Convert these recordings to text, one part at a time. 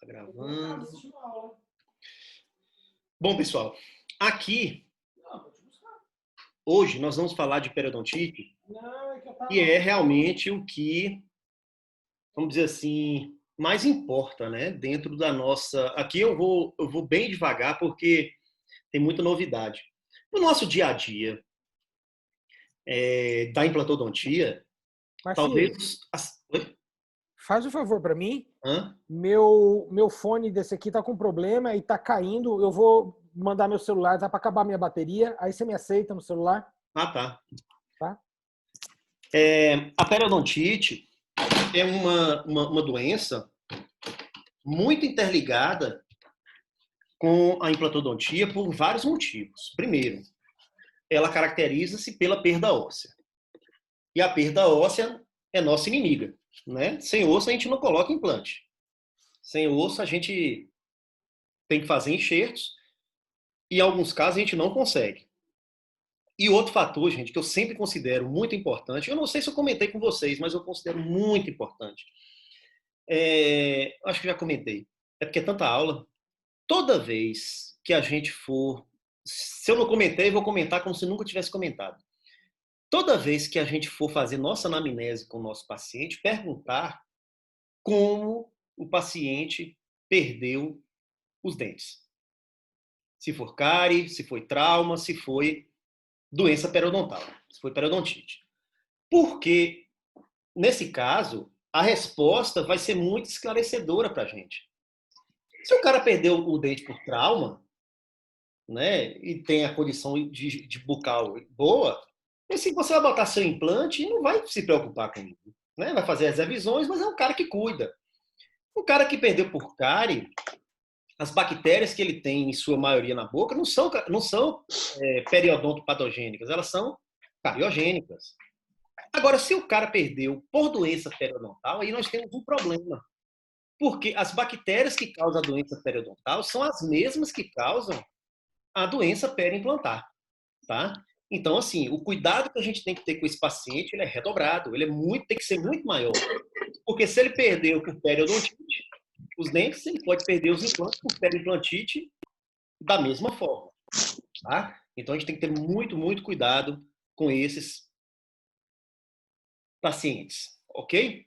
Tá gravando. Bom, pessoal, aqui, hoje, nós vamos falar de periodontite, e é realmente o que, vamos dizer assim, mais importa, né? Dentro da nossa... Aqui eu vou bem devagar, porque tem muita novidade. No nosso dia a dia, da implantodontia, Marci, talvez... Oi? faz um favor para mim. Hã? Meu fone desse aqui tá com problema e tá caindo. Eu vou mandar meu celular, tá para acabar minha bateria. Aí você me aceita no celular, Ah, tá. tá? A periodontite é uma doença muito interligada com a implantodontia por vários motivos. Primeiro, ela caracteriza-se pela perda óssea. E a perda óssea é nossa inimiga, né? Sem osso a gente não coloca implante. Sem osso a gente tem que fazer enxertos e em alguns casos a gente não consegue. E outro fator, gente, que eu sempre considero muito importante, eu não sei se eu comentei com vocês, mas eu considero muito importante. Acho que já comentei. É porque é tanta aula. Toda vez que a gente for... Se eu não comentei, eu vou comentar como se nunca tivesse comentado. Toda vez que a gente for fazer nossa anamnese com o nosso paciente, perguntar como o paciente perdeu os dentes. Se for cárie, se foi trauma, se foi doença periodontal, se foi periodontite. Porque, nesse caso, a resposta vai ser muito esclarecedora para a gente. Se o cara perdeu o dente por trauma, né, e tem a condição de bucal boa, e se você vai botar seu implante, não vai se preocupar com isso. Né? Vai fazer as revisões, mas é um cara que cuida. O cara que perdeu por cárie, as bactérias que ele tem, em sua maioria, na boca, não são periodontopatogênicas, elas são cariogênicas. Agora, se o cara perdeu por doença periodontal, aí nós temos um problema. Porque as bactérias que causam a doença periodontal são as mesmas que causam a doença periimplantar, tá? Então, assim, o cuidado que a gente tem que ter com esse paciente, ele é redobrado, tem que ser muito maior. Porque se ele perdeu por periodontite, os dentes, ele pode perder os implantes por periimplantite da mesma forma, tá? Então, a gente tem que ter muito, muito cuidado com esses pacientes, ok?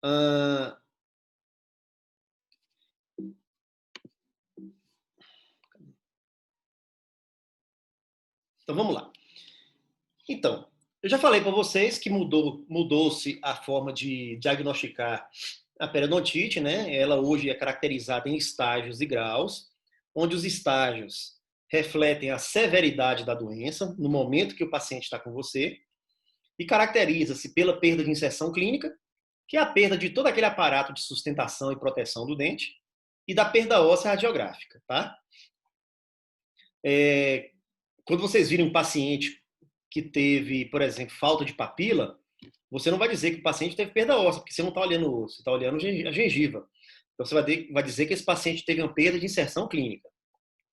Ah, então, vamos lá. Então, eu já falei para vocês que mudou-se a forma de diagnosticar a periodontite, né? Ela hoje é caracterizada em estágios e graus, onde os estágios refletem a severidade da doença no momento que o paciente está com você e caracteriza-se pela perda de inserção clínica, que é a perda de todo aquele aparato de sustentação e proteção do dente, e da perda óssea radiográfica, tá? Quando vocês virem um paciente que teve, por exemplo, falta de papila, você não vai dizer que o paciente teve perda óssea, porque você não está olhando o osso, você está olhando a gengiva. Então você vai dizer que esse paciente teve uma perda de inserção clínica.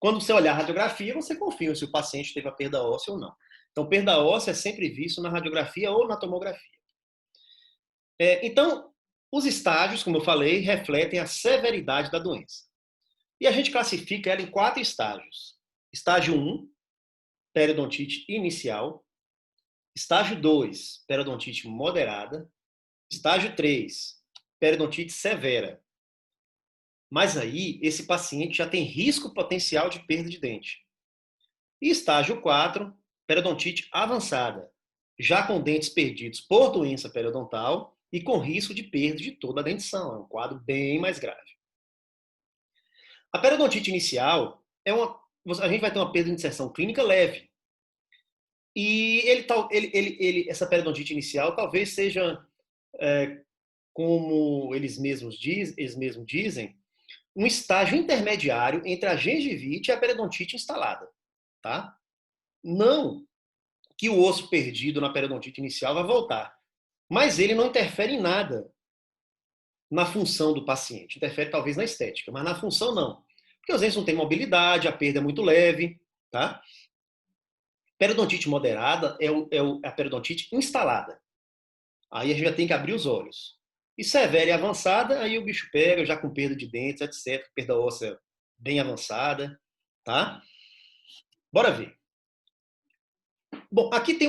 Quando você olhar a radiografia, você confirma se o paciente teve a perda óssea ou não. Então, perda óssea é sempre visto na radiografia ou na tomografia. Então, os estágios, como eu falei, refletem a severidade da doença. E a gente classifica ela em 4 estágios. Estágio 1, periodontite inicial. Estágio 2, periodontite moderada. Estágio 3, periodontite severa. Mas aí, esse paciente já tem risco potencial de perda de dente. E estágio 4, periodontite avançada, já com dentes perdidos por doença periodontal e com risco de perda de toda a dentição. É um quadro bem mais grave. A periodontite inicial a gente vai ter uma perda de inserção clínica leve. E essa periodontite inicial talvez seja, como eles mesmos dizem, um estágio intermediário entre a gengivite e a periodontite instalada, tá? Não que o osso perdido na periodontite inicial vai voltar, mas ele não interfere em nada na função do paciente. Interfere talvez na estética, mas na função não. Porque os dentes não têm mobilidade, a perda é muito leve, tá? Periodontite moderada é a periodontite instalada. Aí a gente já tem que abrir os olhos. E severa e avançada, aí o bicho pega, já com perda de dentes, etc. Perda óssea bem avançada, tá? Bora ver. Bom, aqui tem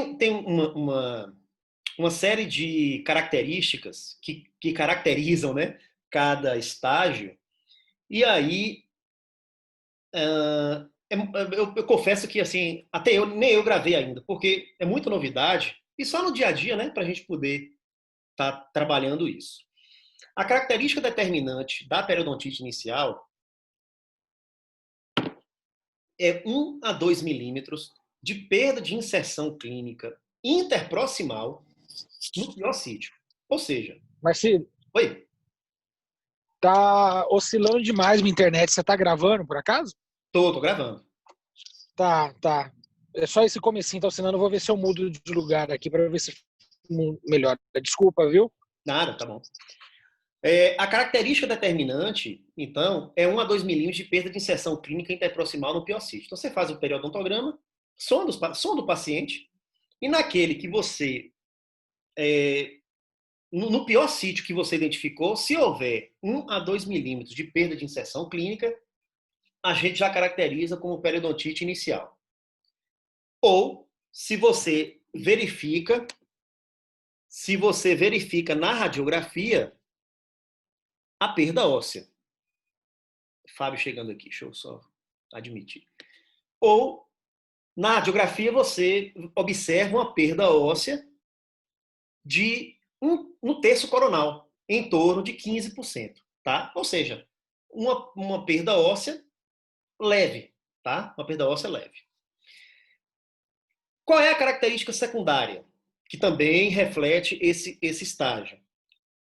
uma série de características que caracterizam, né, cada estágio. E aí, eu confesso que assim, até eu nem eu gravei ainda, porque é muita novidade e só no dia a dia, né, para a gente poder estar trabalhando isso. A característica determinante da periodontite inicial é 1 a 2 milímetros de perda de inserção clínica interproximal no pior sítio. Ou seja, Marcelo, oi, tá oscilando demais minha internet. Você tá gravando, por acaso? tô gravando. Tá. É só esse comecinho tá oscilando. Eu vou ver se eu mudo de lugar aqui para ver se melhora. Desculpa, viu? Nada, tá bom. A característica determinante, então, é 1 a 2 milímetros de perda de inserção clínica interproximal no pior sítio. Então, você faz o periodontograma, sonda o paciente, e naquele que você, no pior sítio que você identificou, se houver 1 a 2 milímetros de perda de inserção clínica, a gente já caracteriza como periodontite inicial. Ou, se você verifica na radiografia a perda óssea. Fábio chegando aqui, deixa eu só admitir. Ou, na radiografia, você observa uma perda óssea no terço coronal, em torno de 15%. Tá? Ou seja, uma perda óssea leve. Tá? Uma perda óssea leve. Qual é a característica secundária? Que também reflete esse estágio.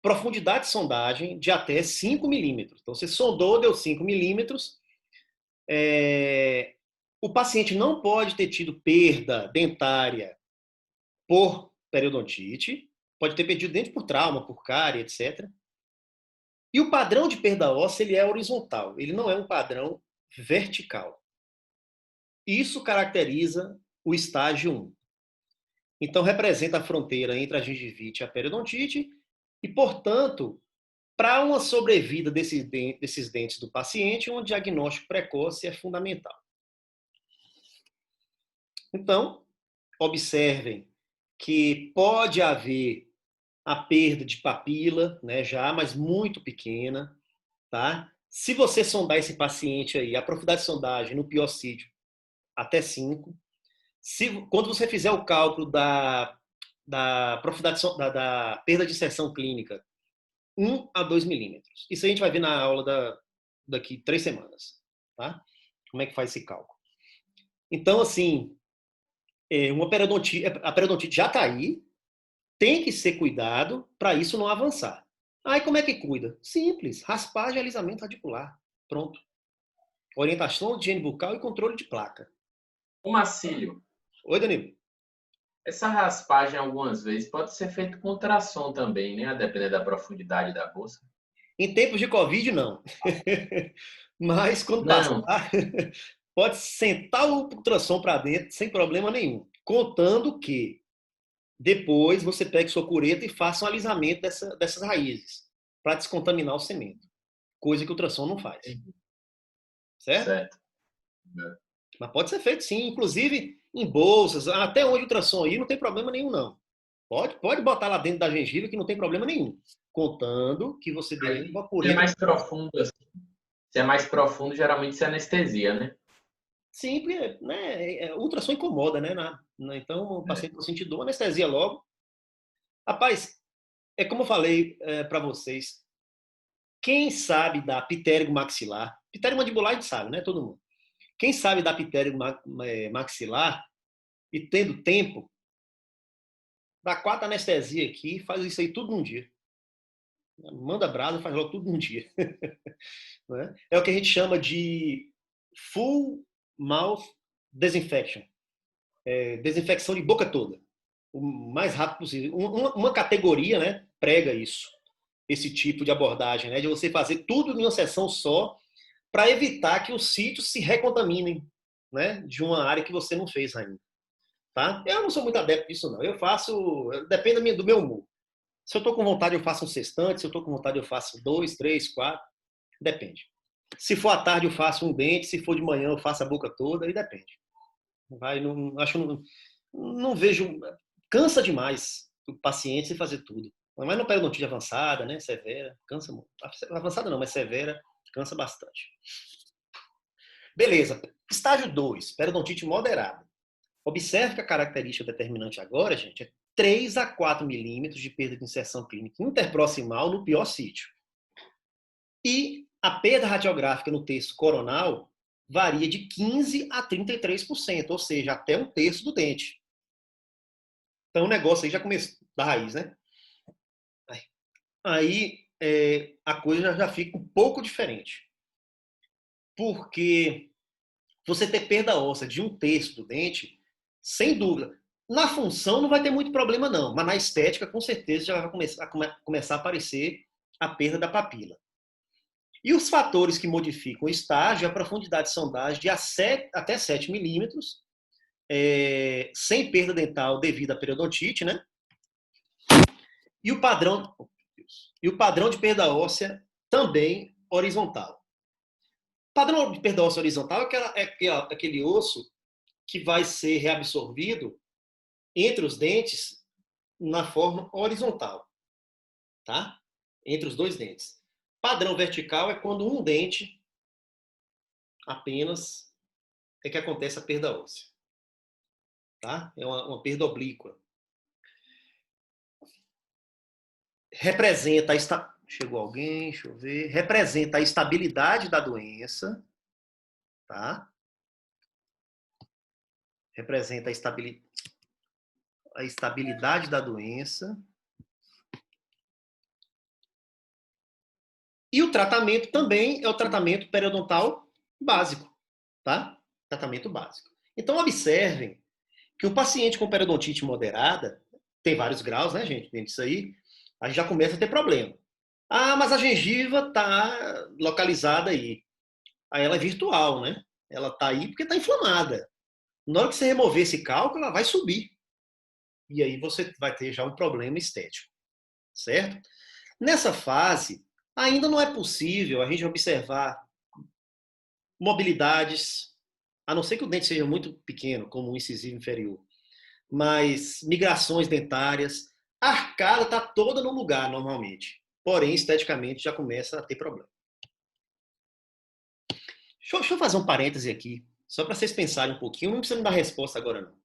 Profundidade de sondagem de até 5 milímetros. Então, você sondou, deu 5 milímetros. O paciente não pode ter tido perda dentária por periodontite, pode ter perdido dente por trauma, por cárie, etc. E o padrão de perda óssea ele é horizontal, ele não é um padrão vertical. Isso caracteriza o estágio 1. Então, representa a fronteira entre a gengivite e a periodontite e, portanto, para uma sobrevida desses dentes do paciente, um diagnóstico precoce é fundamental. Então, observem que pode haver a perda de papila, né, já, mas muito pequena, tá? Se você sondar esse paciente aí, a profundidade de sondagem no pior sítio, até 5. Quando você fizer o cálculo da profundidade da perda de inserção clínica, 1 a 2 milímetros. Isso a gente vai ver na aula daqui 3 semanas, tá? Como é que faz esse cálculo. Então, assim, a periodontite já está aí, tem que ser cuidado para isso não avançar. Aí como é que cuida? Simples, raspagem e alisamento radicular. Pronto. Orientação de higiene bucal e controle de placa. O Marcílio, Oi, Danilo. essa raspagem algumas vezes pode ser feita com ultrassom também, né? A depender da profundidade da bolsa. Em tempos de Covid, não. Mas quando Não, passar, pode sentar o ultrassom para dentro sem problema nenhum. Contando que depois você pegue sua cureta e faça um alisamento dessas raízes para descontaminar o cimento. Coisa que o ultrassom não faz. Certo? certo. Mas pode ser feito sim, inclusive em bolsas, até onde o ultrassom aí não tem problema nenhum, não. Pode botar lá dentro da gengiva que não tem problema nenhum. Contando que você dê uma Se é cureta. mais profundo, assim, se é mais profundo, geralmente isso é anestesia, né? Sempre, né? Ultrassom incomoda, né? Então o paciente não sentir dor, anestesia logo. Rapaz, é como eu falei para vocês. Quem sabe da pitérigo maxilar, pitérigo mandibular a gente sabe, né? Todo mundo. Quem sabe da pitérigo maxilar e tendo tempo, dá 4 anestesia aqui, faz isso aí tudo num dia. Manda brasa, faz logo tudo num dia. É o que a gente chama de full mouth disinfection. Desinfecção de boca toda. O mais rápido possível. Uma categoria, né, prega isso. Esse tipo de abordagem, né, de você fazer tudo em uma sessão só para evitar que os sítios se recontaminem, né, de uma área que você não fez ainda. Tá? Eu não sou muito adepto disso, não. Eu faço, depende do meu humor. Se eu estou com vontade, eu faço um sextante. Se eu estou com vontade, eu faço 2, 3, 4. Depende. Se for à tarde, eu faço um dente. Se for de manhã, eu faço a boca toda. Aí depende. Não vejo... Cansa demais o paciente sem fazer tudo. Mas não periodontite avançada, né? Severa. Cansa muito. Avançada não, mas severa. Cansa bastante. Beleza. Estágio 2, periodontite moderada. Observe que a característica determinante agora, gente, é 3 a 4 milímetros de perda de inserção clínica interproximal no pior sítio. E a perda radiográfica no terço coronal varia de 15 a 33%, ou seja, até um terço do dente. Então o negócio aí já começou da raiz, né? Aí a coisa já fica um pouco diferente. Porque você ter perda óssea de um terço do dente, sem dúvida. Na função não vai ter muito problema, não. Mas na estética, com certeza, já vai começar a aparecer a perda da papila. E os fatores que modificam o estágio, a profundidade de sondagem de até 7 milímetros, sem perda dental devido à periodontite, né? E o padrão de perda óssea também horizontal. O padrão de perda óssea horizontal é aquele osso que vai ser reabsorvido entre os dentes na forma horizontal, tá? Entre os dois dentes. Padrão vertical é quando um dente apenas é que acontece a perda óssea, tá? É uma perda oblíqua. Chegou alguém, deixa eu ver. Representa a estabilidade da doença, tá? Representa a estabilidade da doença. E o tratamento também é o tratamento periodontal básico, tá? Tratamento básico. Então, observem que o paciente com periodontite moderada, tem vários graus, né, gente? Dentro disso aí, a gente já começa a ter problema. Ah, mas a gengiva está localizada aí. Aí ela é virtual, né? Ela está aí porque está inflamada. Na hora que você remover esse cálculo, ela vai subir. E aí você vai ter já um problema estético, certo? Nessa fase, ainda não é possível a gente observar mobilidades, a não ser que o dente seja muito pequeno, como um incisivo inferior, mas migrações dentárias, a arcada está toda no lugar normalmente, porém esteticamente já começa a ter problema. Deixa eu fazer um parêntese aqui, só para vocês pensarem um pouquinho, não precisa me dar resposta agora não.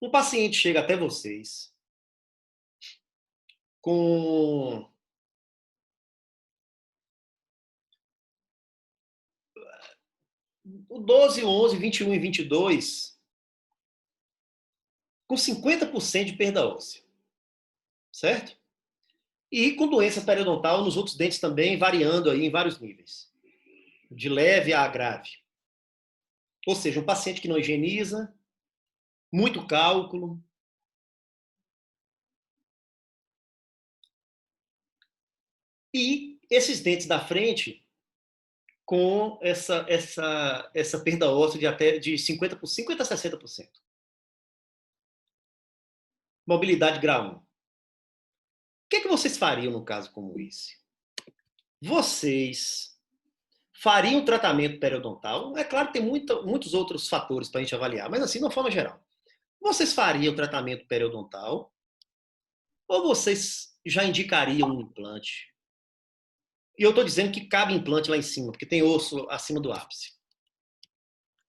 Um paciente chega até vocês com o 12, 11, 21 e 22 com 50% de perda óssea, certo? E com doença periodontal nos outros dentes também, variando aí em vários níveis, de leve a grave. Ou seja, um paciente que não higieniza, muito cálculo. E esses dentes da frente com essa perda óssea de até de 50 a 60%. Mobilidade grau 1. O que vocês fariam num caso como esse? Vocês fariam tratamento periodontal? É claro que tem muitos outros fatores para a gente avaliar, mas assim, de uma forma geral. Vocês fariam tratamento periodontal ou vocês já indicariam um implante? E eu estou dizendo que cabe implante lá em cima, porque tem osso acima do ápice.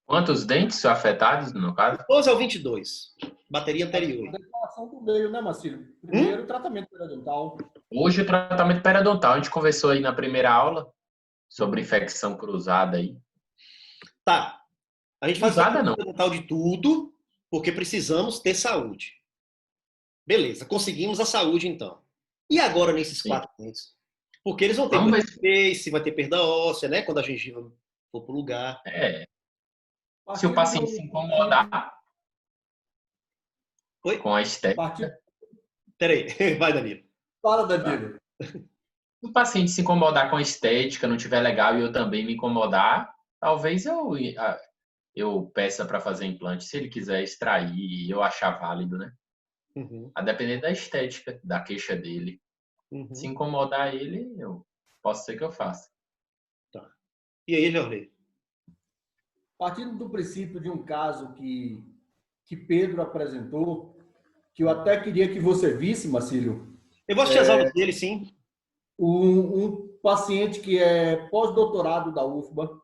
Quantos dentes são afetados, no caso? 12 ao 22. Bateria anterior. A declaração do meio, né, Marcílio? Primeiro, tratamento periodontal. Hoje o tratamento periodontal, a gente conversou aí na primeira aula sobre infecção cruzada aí. Tá. A gente faz Cruzada não. periodontal de tudo, porque precisamos ter saúde. Beleza, conseguimos a saúde então. E agora nesses 4 dentes? Porque eles vão ter face, vai ter perda óssea, né? Quando a gengiva for pro lugar. Se o paciente se incomodar com a estética. Peraí, vai, Danilo. Fala, Danilo. Se o paciente se incomodar com a estética, não tiver legal e eu também me incomodar, talvez eu peça para fazer implante, se ele quiser extrair e eu achar válido, né? Uhum. A depender da estética da queixa dele. Uhum. Se incomodar ele, posso ser que eu faça. Tá. E aí, Jorge? Partindo do princípio de um caso que Pedro apresentou, que eu até queria que você visse, Marcílio, Eu vou assistir as aulas dele, sim. um paciente que é pós-doutorado da UFBA,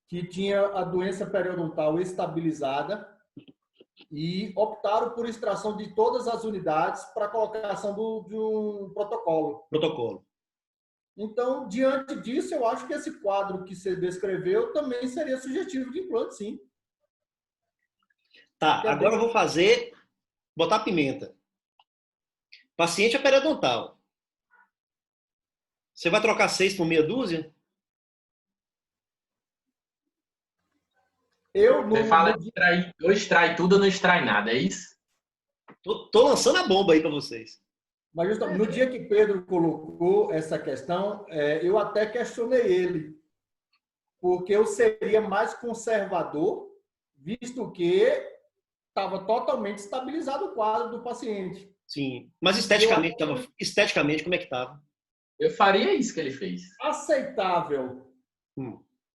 que tinha a doença periodontal estabilizada e optaram por extração de todas as unidades para a colocação de um protocolo. Protocolo. Então, diante disso, eu acho que esse quadro que você descreveu também seria sugestivo de implante, sim. Tá, agora eu vou botar pimenta. Paciente é periodontal. Você vai trocar 6 por meia dúzia? Você fala ou extrai tudo ou não extrai nada, é isso? Tô lançando a bomba aí para vocês. Mas justamente, no dia que Pedro colocou essa questão, eu até questionei ele, porque eu seria mais conservador, visto que estava totalmente estabilizado o quadro do paciente. Sim, mas esteticamente como é que estava? Eu faria isso que ele fez. Aceitável.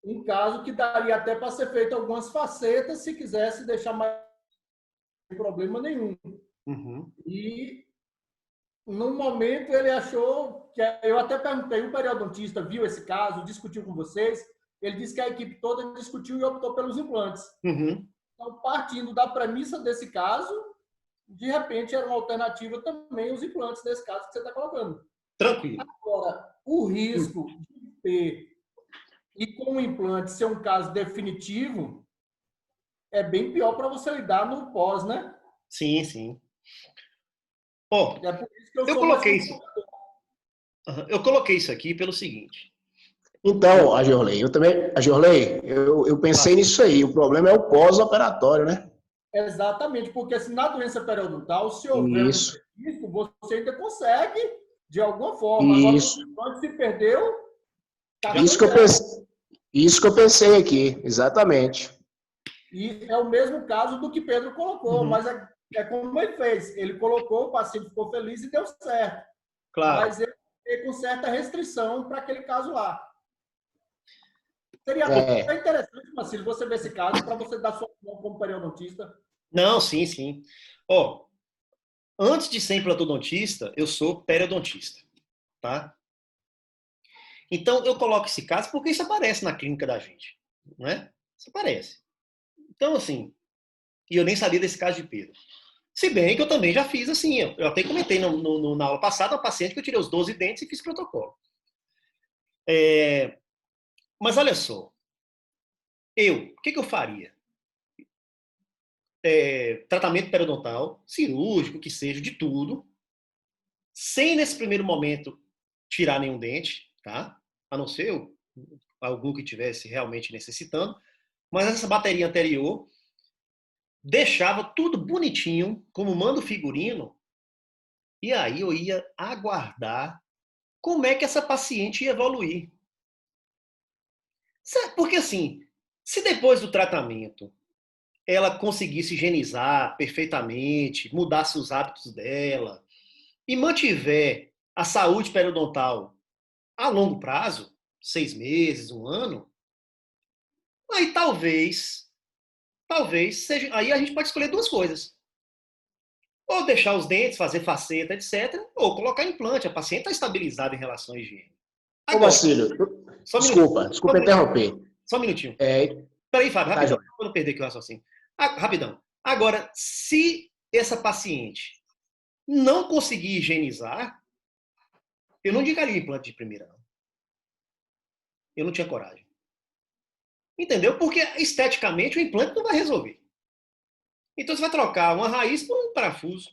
Um caso que daria até para ser feito algumas facetas, se quisesse deixar mais sem problema nenhum. Uhum. E no momento ele achou que eu até perguntei, o periodontista viu esse caso, discutiu com vocês, ele disse que a equipe toda discutiu e optou pelos implantes. Uhum. Então, partindo da premissa desse caso, de repente era uma alternativa também os implantes nesse caso que você está colocando. Tranquilo. Agora, o risco de ter e com o implante ser um caso definitivo é bem pior para você lidar no pós, né? Sim, sim. Ó, É por isso que eu coloquei isso. Eu coloquei isso aqui pelo seguinte. Então, eu pensei nisso aí. O problema é o pós-operatório, né? Exatamente, porque se na doença periodontal, se houver Isso. um risco, você ainda consegue de alguma forma. Isso. Agora, se perdeu, tá isso que eu pensei aqui, exatamente. E é o mesmo caso do que Pedro colocou, mas é como ele fez. Ele colocou, o paciente ficou feliz e deu certo. Claro. Mas ele com certa restrição para aquele caso lá. Seria interessante, Marcílio, você ver esse caso para você dar sua opinião como periodontista. Não, sim, sim. Ó, antes de ser implantodontista, eu sou periodontista, tá? Então, eu coloco esse caso porque isso aparece na clínica da gente, né? Isso aparece. Então, assim, e eu nem sabia desse caso de Pedro. Se bem que eu também já fiz assim, eu até comentei na aula passada, uma paciente que eu tirei os 12 dentes e fiz protocolo. Mas olha só, o que eu faria? Tratamento periodontal, cirúrgico, que seja, de tudo, sem nesse primeiro momento tirar nenhum dente, tá? A não ser algum que tivesse realmente necessitando, mas essa bateria anterior deixava tudo bonitinho, como manda o figurino, e aí eu ia aguardar como é que essa paciente ia evoluir. Porque assim, se depois do tratamento ela conseguisse higienizar perfeitamente, mudasse os hábitos dela e mantiver a saúde periodontal a longo prazo, 6 meses, 1 ano, aí talvez seja. Aí a gente pode escolher duas coisas. Ou deixar os dentes, fazer faceta, etc. Ou colocar implante. A paciente está estabilizada em relação à higiene. Agora, ô, Marcílio, desculpa interromper. Só um minutinho. Peraí, Fábio, rapidão. Para não perder aqui o raciocínio. Rapidão. Agora, se essa paciente não conseguir higienizar, eu não indicaria o implante de primeira, não. Eu não tinha coragem. Entendeu? Porque esteticamente o implante não vai resolver. Então você vai trocar uma raiz por um parafuso.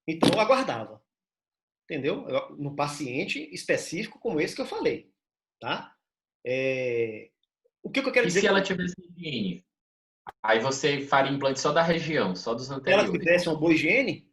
Então eu aguardava. Entendeu? No paciente específico como esse que eu falei. Tá? O que eu quero dizer? E se ela tivesse higiene? Aí você faria implante só da região, só dos anteriores. Se ela tivesse uma boa higiene?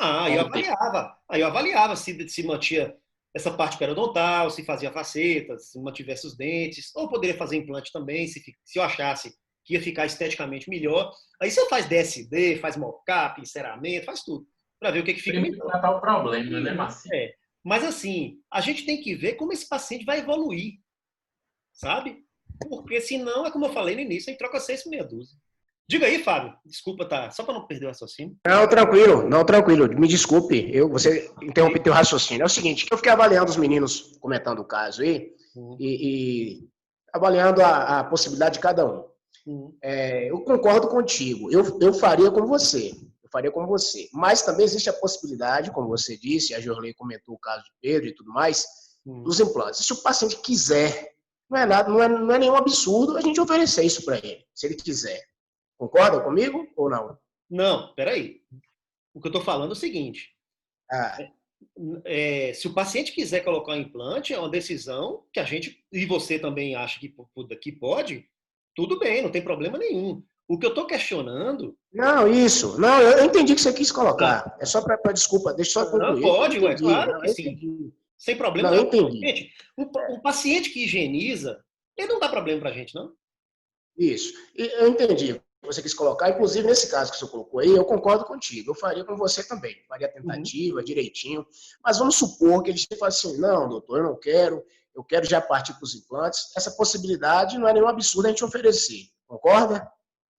Aí eu avaliava se mantinha essa parte periodontal, se fazia facetas, se mantivesse os dentes, ou poderia fazer implante também, se eu achasse que ia ficar esteticamente melhor. Aí você faz DSD, faz mocap, enceramento, faz tudo, para ver o que fica Primeiro melhor. tratar o problema, né, Marcinho? É. Mas assim, a gente tem que ver como esse paciente vai evoluir, sabe? Porque senão, é como eu falei no início, a gente troca 6 por meia dúzia. Diga aí, Fábio. Desculpa, tá? Só para não perder o raciocínio. Não, tranquilo, não, tranquilo. Me desculpe, você interrompe teu raciocínio. É o seguinte, eu fiquei avaliando os meninos comentando o caso aí, e avaliando a possibilidade de cada um. Eu concordo contigo, eu faria como você. Mas também existe a possibilidade, como você disse, a Jorley comentou o caso de Pedro e tudo mais, dos implantes. Se o paciente quiser, não é nada, não é nenhum absurdo a gente oferecer isso para ele, se ele quiser. Concorda comigo ou não? Não, peraí. O que eu estou falando é o seguinte. Se o paciente quiser colocar um implante, é uma decisão que a gente, e você também acha que pode, tudo bem, não tem problema nenhum. O que eu estou questionando... Não, isso. Não, eu entendi que você quis colocar. É só para desculpa, deixa eu só concluir. Não, pode, ué, claro que sim. Entendi. Sem problema Não, eu nenhum. entendi. Gente, um paciente que higieniza, ele não dá problema pra gente, não? Isso. Eu entendi. Você quis colocar, inclusive nesse caso que você colocou aí, eu concordo contigo. Eu faria com você também. Faria a tentativa, direitinho. Mas vamos supor que ele fale assim, não, doutor, eu não quero, eu quero já partir para os implantes. Essa possibilidade não é nenhum absurdo a gente oferecer. Concorda?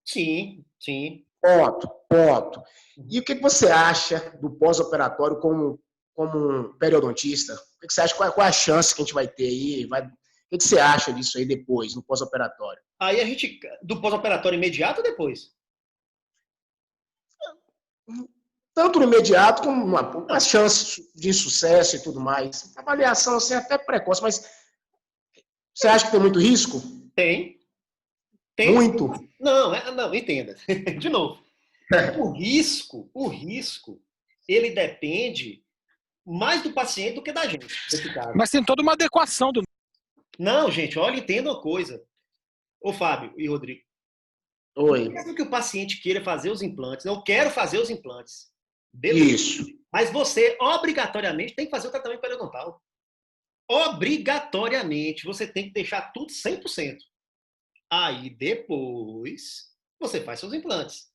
Sim, sim. Ponto. E o que você acha do pós-operatório como um periodontista? O que você acha? Qual é a chance que a gente vai ter aí? O que você acha disso aí depois, no pós-operatório? Aí a gente, do pós-operatório imediato ou depois? Tanto no imediato como uma chance de sucesso e tudo mais. Avaliação assim, até precoce, mas você acha que tem muito risco? Tem. Muito? Não, entenda. De novo. O risco, ele depende mais do paciente do que da gente, nesse caso. Mas tem toda uma adequação do... Não, gente, olha, entenda uma coisa. Ô, Fábio e Rodrigo. Oi. Mesmo que o paciente queira fazer os implantes, eu quero fazer os implantes. Beleza. Isso. Mas você, obrigatoriamente, tem que fazer o tratamento periodontal. Obrigatoriamente, você tem que deixar tudo 100%. Aí, depois, você faz seus implantes.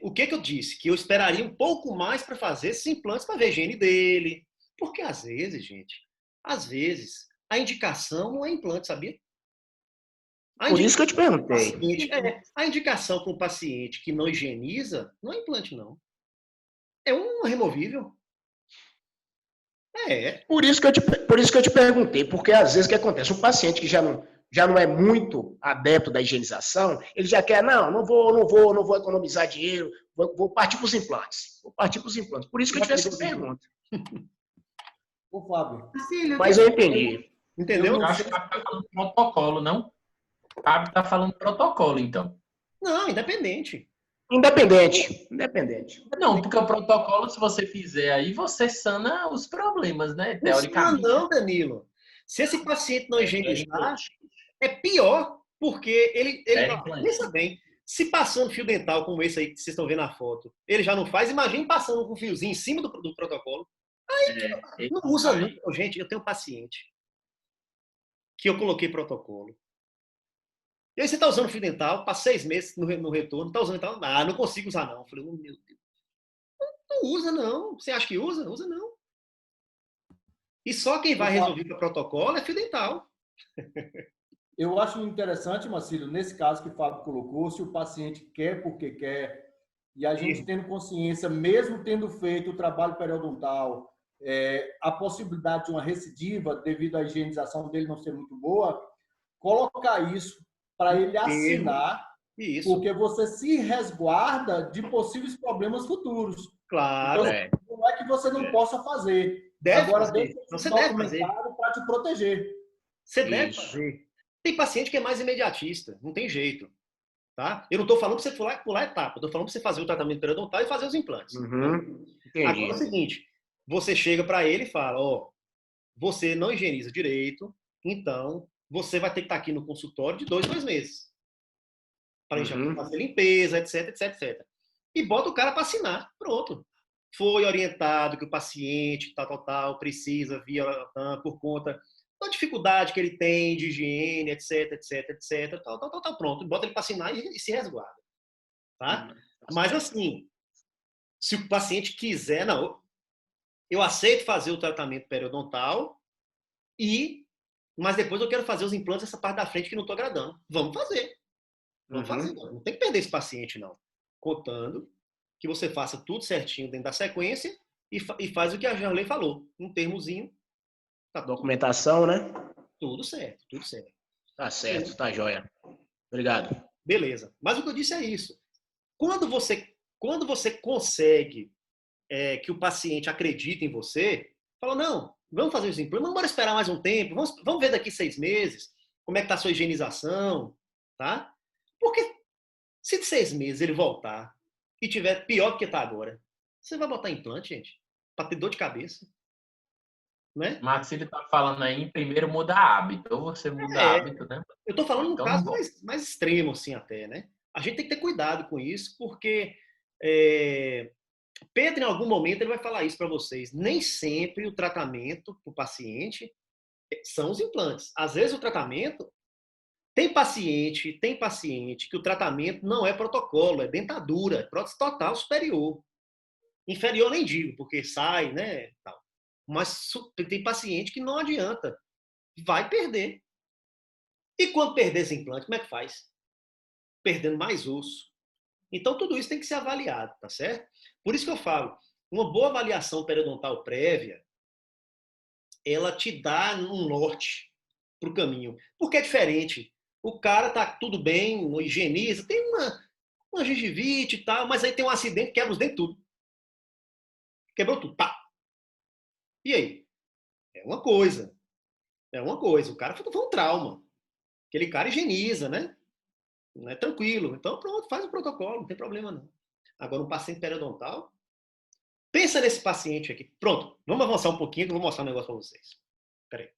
O que eu disse? Que eu esperaria um pouco mais para fazer esses implantes para ver a higiene dele. Porque, às vezes, a indicação não é implante, sabia? Por isso que eu te perguntei. A indicação para um paciente que não higieniza não é implante, não. É um removível. Por isso que eu te perguntei, porque às vezes o que acontece? Um paciente que já não é muito adepto da higienização, ele já quer, não vou economizar dinheiro, vou partir para os implantes. Por isso que eu te fiz essa pergunta. Ô, Fábio. Mas eu entendi. Entendeu? Eu acho que está falando protocolo, não? O Fábio está falando protocolo, então. Não, independente. Independente. Não, porque o protocolo, se você fizer aí, você sana os problemas, né? Teoricamente. Não, Danilo. Se esse paciente não higienizar, é pior, porque ele pensa bem. Se passando fio dental como esse aí que vocês estão vendo na foto, ele já não faz, imagine passando com um fiozinho em cima do protocolo. Aí não usa não. Gente, eu tenho um paciente que eu coloquei protocolo. E aí você está usando fio dental, passa 6 meses no retorno, está usando dental? Não consigo usar não. Eu falei, meu Deus. Não usa não. Você acha que usa? Usa não. E só quem vai resolver o protocolo é fio dental. Eu acho interessante, Marcílio, nesse caso que o Fábio colocou, se o paciente quer porque quer, e a gente tendo consciência, mesmo tendo feito o trabalho periodontal, a possibilidade de uma recidiva devido à higienização dele não ser muito boa, colocar isso para ele assinar, porque você se resguarda de possíveis problemas futuros. Claro. Então, não é que você não possa fazer. Deve Agora, fazer. você deve fazer para te proteger. Você deve fazer. Tem paciente que é mais imediatista, não tem jeito. Tá? Eu não estou falando para você pular etapa, eu estou falando para você fazer o tratamento periodontal e fazer os implantes. Agora é o seguinte, você chega para ele e fala, você não higieniza direito, então você vai ter que estar aqui no consultório de 2 meses. Para a gente fazer limpeza, etc. E bota o cara para assinar. Pronto. Foi orientado que o paciente, tal, precisa, por conta a dificuldade que ele tem de higiene, etc, etc, etc, pronto, bota ele para assinar e se resguarda, tá? Mas assim, se o paciente quiser, não, eu aceito fazer o tratamento periodontal mas depois eu quero fazer os implantes essa parte da frente que não estou agradando. Vamos fazer. Vamos fazer. Não tem que perder esse paciente, não. Contando que você faça tudo certinho dentro da sequência e faz o que a Janley falou. Um termozinho. Tá documentação, né? Tudo certo, tudo certo. Tá certo, tá joia. Obrigado. Beleza. Mas o que eu disse é isso. Quando você consegue que o paciente acredite em você, fala, não, vamos fazer os implantes, vamos esperar mais um tempo, vamos ver daqui 6 meses como é que está a sua higienização, tá? Porque se de 6 meses ele voltar e tiver pior do que está agora, você vai botar implante, gente, para ter dor de cabeça, né? Mas ele está falando aí, primeiro muda hábito, ou você muda hábito, né? Eu estou falando então, num caso mais extremo, assim, até, né? A gente tem que ter cuidado com isso, porque Pedro, em algum momento, ele vai falar isso para vocês. Nem sempre o tratamento para o paciente são os implantes. Às vezes o tratamento... Tem paciente que o tratamento não é protocolo, é dentadura, é prótese total superior. Inferior nem digo, porque sai, né? Tal. Mas tem paciente que não adianta. Vai perder. E quando perder esse implante, como é que faz? Perdendo mais osso. Então, tudo isso tem que ser avaliado, tá certo? Por isso que eu falo, uma boa avaliação periodontal prévia, ela te dá um norte para o caminho. Porque é diferente. O cara tá tudo bem, higieniza, tem uma gengivite e tal, mas aí tem um acidente, quebra os dentes tudo. Quebrou tudo, pá. E aí? É uma coisa. O cara foi um trauma. Aquele cara higieniza, né? Não é tranquilo. Então, pronto, faz o protocolo, não tem problema não. Agora, um paciente periodontal, pensa nesse paciente aqui. Pronto, vamos avançar um pouquinho que eu vou mostrar um negócio para vocês. Peraí.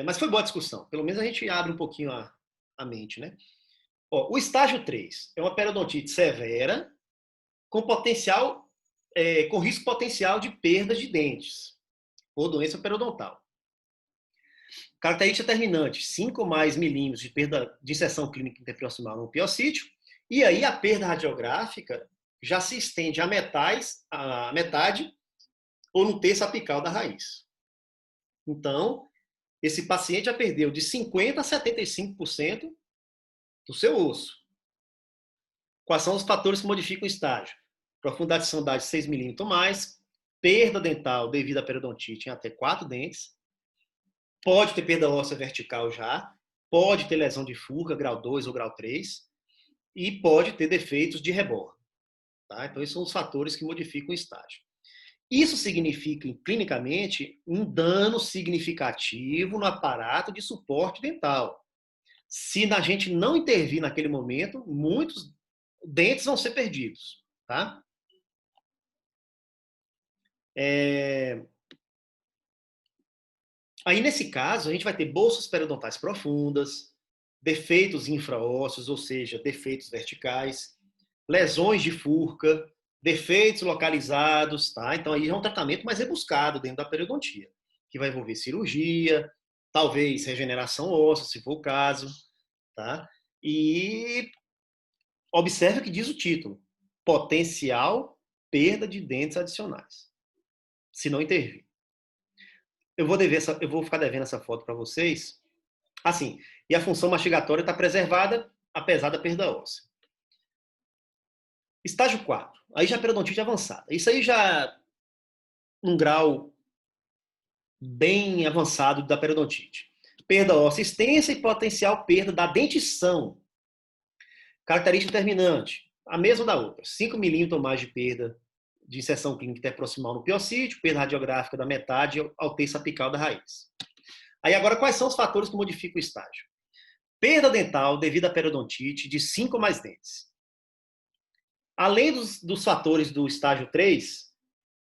Mas foi boa a discussão. Pelo menos a gente abre um pouquinho a mente, né? Ó, o estágio 3 é uma periodontite severa com risco potencial de perda de dentes ou doença periodontal. Característica terminante, 5 ou mais milímetros de perda de inserção clínica interproximal no piocítio, e aí a perda radiográfica já se estende a metade ou no terço apical da raiz. Então, esse paciente já perdeu de 50% a 75% do seu osso. Quais são os fatores que modificam o estágio? Profundidade de sondagem 6 milímetros ou mais, perda dental devido à periodontite em até 4 dentes, pode ter perda óssea vertical já, pode ter lesão de furca, grau 2 ou grau 3, e pode ter defeitos de rebordo. Tá? Então, esses são os fatores que modificam o estágio. Isso significa, clinicamente, um dano significativo no aparato de suporte dental. Se a gente não intervir naquele momento, muitos dentes vão ser perdidos. Tá? Aí, nesse caso, a gente vai ter bolsas periodontais profundas, defeitos infraósseos, ou seja, defeitos verticais, lesões de furca, defeitos localizados, tá? Então, aí é um tratamento mais rebuscado dentro da periodontia, que vai envolver cirurgia, talvez regeneração óssea, se for o caso, tá? E observe o que diz o título: potencial perda de dentes adicionais, se não intervir. Eu vou ficar devendo essa foto para vocês. Assim, e a função mastigatória está preservada, apesar da perda óssea. Estágio 4. Aí já periodontite avançada. Isso aí já num grau bem avançado da periodontite. Perda óssea extensa e potencial perda da dentição. Característica terminante, a mesma da outra. 5 milímetros ou mais de perda de inserção clínica interproximal no piocítio, perda radiográfica da metade ao terço apical da raiz. Aí agora, quais são os fatores que modificam o estágio? Perda dental devido à periodontite de 5 ou mais dentes. Além dos fatores do estágio 3,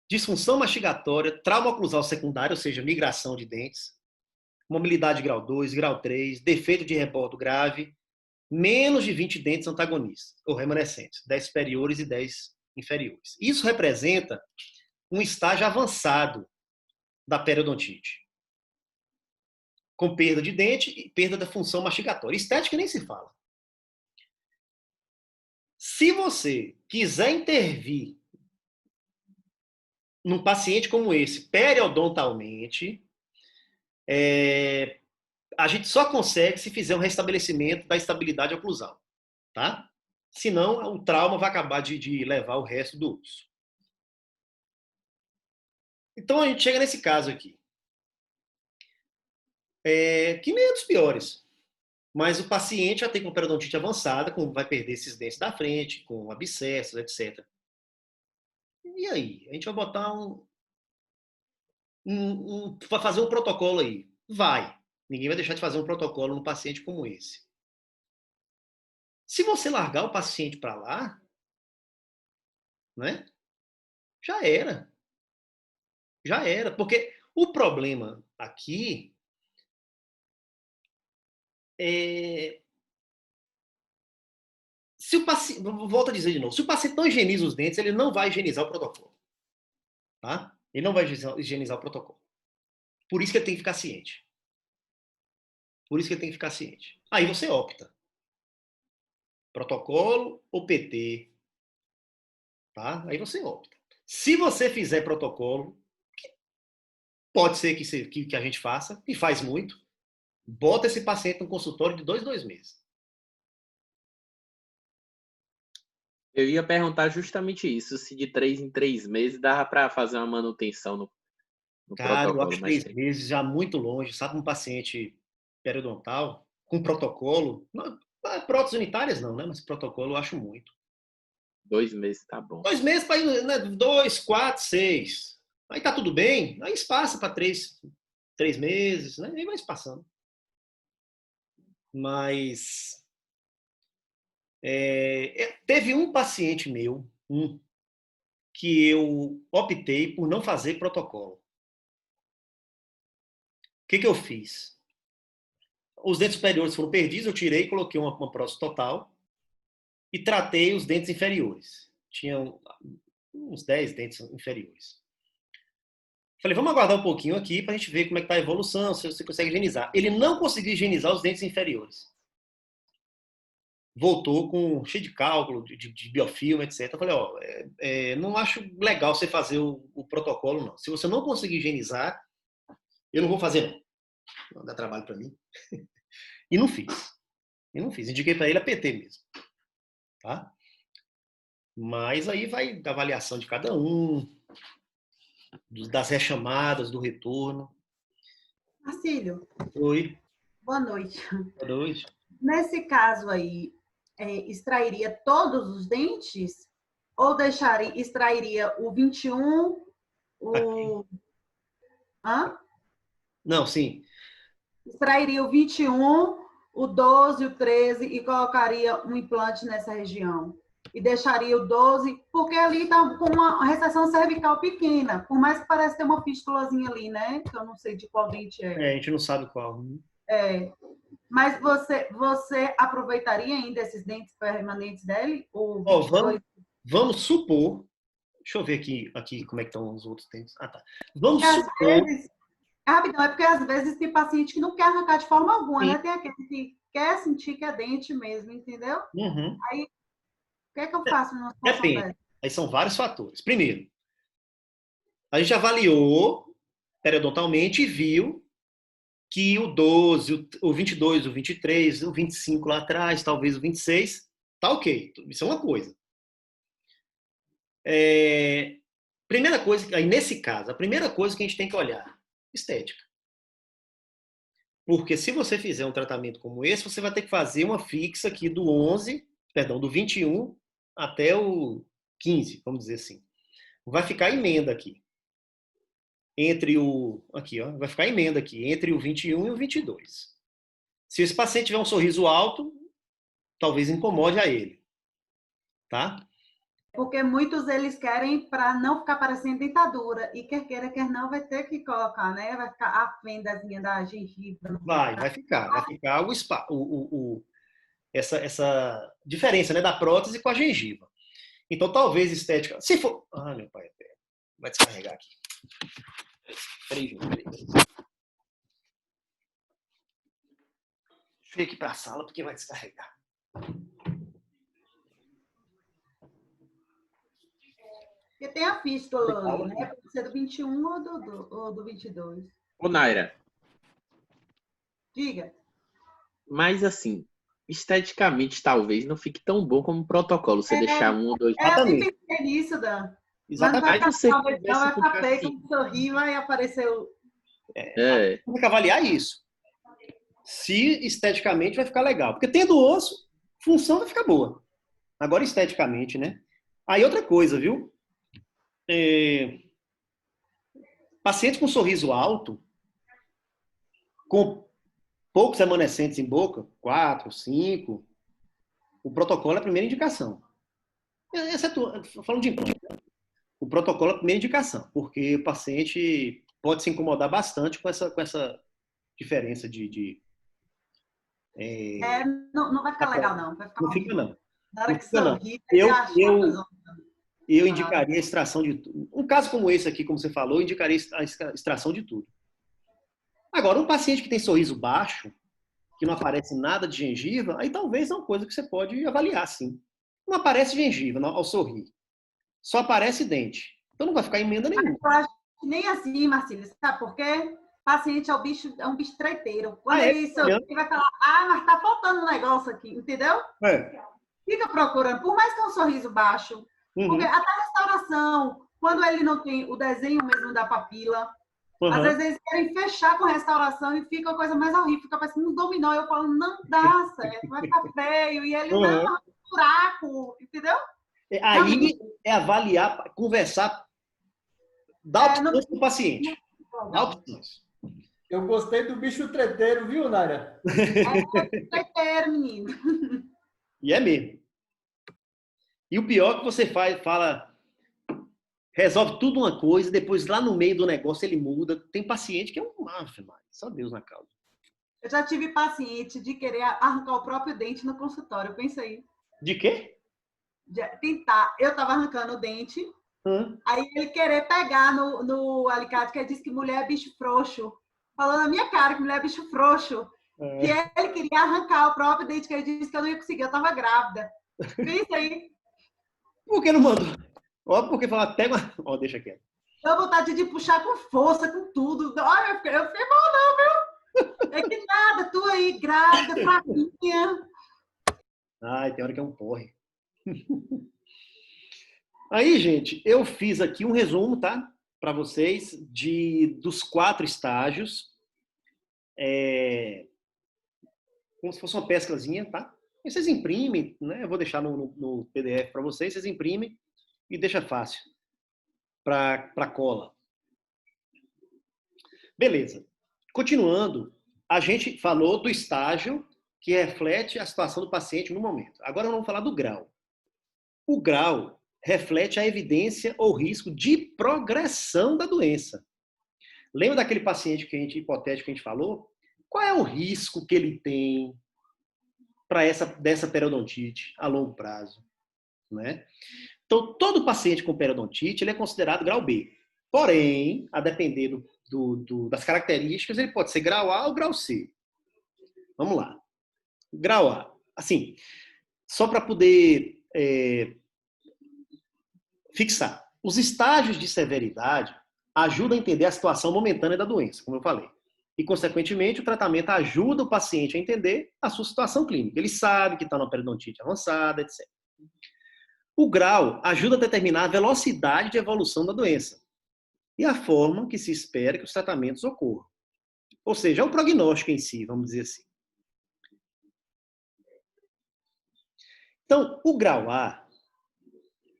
disfunção mastigatória, trauma oclusal secundário, ou seja, migração de dentes, mobilidade grau 2, grau 3, defeito de rebordo grave, menos de 20 dentes antagonistas, ou remanescentes, 10 superiores e 10 inferiores. Isso representa um estágio avançado da periodontite. com perda de dente e perda da função mastigatória. Estética nem se fala. Se você quiser intervir num paciente como esse, periodontalmente, a gente só consegue se fizer um restabelecimento da estabilidade oclusal, tá? Senão, o trauma vai acabar de levar o resto do osso. Então, a gente chega nesse caso aqui. Que nem é dos piores. Mas o paciente já tem com periodontite avançada, vai perder esses dentes da frente, com abscessos, etc. E aí? A gente vai botar vai fazer um protocolo aí. Vai. Ninguém vai deixar de fazer um protocolo num paciente como esse. Se você largar o paciente para lá, né? Já era. Já era. Porque o problema aqui é... Se o paciente, volto a dizer de novo, se o paciente não higieniza os dentes, ele não vai higienizar o protocolo. Tá? Ele não vai higienizar o protocolo. Por isso que ele tem que ficar ciente. Por isso que ele tem que ficar ciente. Aí você opta. Protocolo ou PT. Tá? Aí você opta. Se você fizer protocolo, pode ser que a gente faça, e faz muito, bota esse paciente no consultório de 2 meses. Eu ia perguntar justamente isso, se de 3 em 3 meses dava para fazer uma manutenção no Cara, eu protocolo. acho 3 meses já muito longe, sabe? Um paciente periodontal com protocolo, próteses unitárias não, né? Mas protocolo eu acho muito. 2 meses tá bom. 2 meses para ir, né? 2, 4, 6. Aí tá tudo bem, aí espaça para 3 meses, né? Aí vai espaçando. Mas teve um paciente meu, que eu optei por não fazer protocolo. O que eu fiz? Os dentes superiores foram perdidos, eu tirei, coloquei uma prótese total e tratei os dentes inferiores. Tinham uns 10 dentes inferiores. Falei, vamos aguardar um pouquinho aqui para a gente ver como é que está a evolução, se você consegue higienizar. Ele não conseguiu higienizar os dentes inferiores. Voltou cheio de cálculo, de biofilme, etc. Eu falei, não acho legal você fazer o protocolo, não. Se você não conseguir higienizar, eu não vou fazer, não. Não dá trabalho para mim. E não fiz. Indiquei para ele a PT mesmo. Tá? Mas aí vai da avaliação de cada um, das rechamadas, do retorno. Marcílio. Oi. Boa noite. Boa noite. Nesse caso aí, extrairia todos os dentes? Ou extrairia o 21, o... Hã? Não, sim. Extrairia o 21, o 12, o 13 e colocaria um implante nessa região. E deixaria o 12, porque ali está com uma recessão cervical pequena, por mais que pareça ter uma fístulazinha ali, né? Que eu não sei de qual dente é. A gente não sabe qual. Mas você aproveitaria ainda esses dentes permanentes dele? O vamos supor... Deixa eu ver aqui como é que estão os outros dentes. Ah, tá. Vamos supor... Rapidão, é porque às vezes tem paciente que não quer arrancar de forma alguma, né? Tem aquele que quer sentir que é dente mesmo, entendeu? Uhum. Aí, o que é que eu faço numa situação dessa? Aí são vários fatores. Primeiro, a gente avaliou periodontalmente e viu que o 12, o 22, o 23, o 25 lá atrás, talvez o 26, tá ok. Isso é uma coisa. Primeira coisa, aí nesse caso, a primeira coisa que a gente tem que olhar, estética. Porque se você fizer um tratamento como esse, você vai ter que fazer uma fixa aqui do 21 até o 15, vamos dizer assim. Vai ficar emenda aqui. Vai ficar emenda aqui, entre o 21 e o 22. Se esse paciente tiver um sorriso alto, talvez incomode a ele. Tá? Porque muitos eles querem para não ficar parecendo dentadura. E quer queira, quer não, vai ter que colocar, né? Vai ficar a fendazinha da gengiva. Vai ficar essa diferença, né, da prótese com a gengiva. Então, talvez estética... Se for... Ah, meu pai, vai descarregar aqui. Peraí. Deixa eu ir aqui para a sala, porque vai descarregar. Porque tem a fístula ali, né? Pode ser do 21 ou do 22. Ô, Naira, Diga. mas assim, esteticamente talvez não fique tão bom como o protocolo, você deixar um ou dois. Eu também pensei nisso, Dan. Exatamente. Mas Aí você vai conversa com o ficar feio, paciente. como sorrir, vai aparecer o... Tem que avaliar isso. Se esteticamente vai ficar legal. Porque tendo osso, função vai ficar boa. Agora, esteticamente, né? Aí, outra coisa, viu? Pacientes com sorriso alto, com poucos remanescentes em boca, 4, 5, o protocolo é a primeira indicação. Falando de implante, o protocolo é a primeira indicação, porque o paciente pode se incomodar bastante com essa diferença de não vai ficar legal, não. Vai ficar não fica, não. Na hora Não que fica, não. sorrir, Eu indicaria a extração de tudo. Um caso como esse aqui, como você falou, eu indicaria a extração de tudo. Agora, um paciente que tem sorriso baixo, que não aparece nada de gengiva, aí talvez é uma coisa que você pode avaliar, sim. Não aparece gengiva ao sorrir. Só aparece dente. Então não vai ficar emenda nenhuma. Eu acho que nem assim, Marcílio, sabe por quê? Paciente é um bicho treiteiro. Quando ele sorrir, ele vai falar, mas tá faltando um negócio aqui, entendeu? Fica procurando, por mais que é um sorriso baixo, porque até a restauração, quando ele não tem o desenho mesmo da papila, às vezes eles querem fechar com restauração e fica a coisa mais horrível, fica parecendo um dominó. Eu falo, não dá certo, vai ficar feio. E ele, não, é um buraco, entendeu? Aí é avaliar, conversar, dar opções para o paciente. Dá opções. Eu gostei do bicho treteiro, viu, Naira? É treteiro, menino. E é mesmo. E o pior é que você fala, resolve tudo uma coisa, depois lá no meio do negócio ele muda. Tem paciente que é um máfia, só Deus na causa. Eu já tive paciente de querer arrancar o próprio dente no consultório, pensa aí. De quê? De tentar. Eu tava arrancando o dente, aí ele querer pegar no alicate, que ele disse que mulher é bicho frouxo. Falando na minha cara que mulher é bicho frouxo. Que ele queria arrancar o próprio dente, que ele disse que eu não ia conseguir, eu tava grávida. Pensa aí. Por que não mandou? Ó, porque falar, pega. Ó, deixa quieto. Deu vontade de puxar com força, com tudo. Olha, eu fiquei mal, não, viu? É que nada, tu aí, grávida, fraquinha. Ai, tem hora que é um porre. Aí, gente, eu fiz aqui um resumo, tá? Para vocês, dos 4 estágios. Como se fosse uma pescazinha, tá? E vocês imprimem, né? Eu vou deixar no PDF para vocês imprimem e deixa fácil para cola. Beleza. Continuando, a gente falou do estágio que reflete a situação do paciente no momento. Agora vamos falar do grau. O grau reflete a evidência ou risco de progressão da doença. Lembra daquele paciente hipotético que a gente falou? Qual é o risco que ele tem dessa periodontite a longo prazo, né? Então, todo paciente com periodontite ele é considerado grau B. Porém, a depender das características, ele pode ser grau A ou grau C. Vamos lá. Grau A. Assim, só para poder fixar. Os estágios de severidade ajudam a entender a situação momentânea da doença, como eu falei. E, consequentemente, o tratamento ajuda o paciente a entender a sua situação clínica. Ele sabe que está numa periodontite avançada, etc. O grau ajuda a determinar a velocidade de evolução da doença e a forma que se espera que os tratamentos ocorram. Ou seja, é o prognóstico em si, vamos dizer assim. Então, o grau A,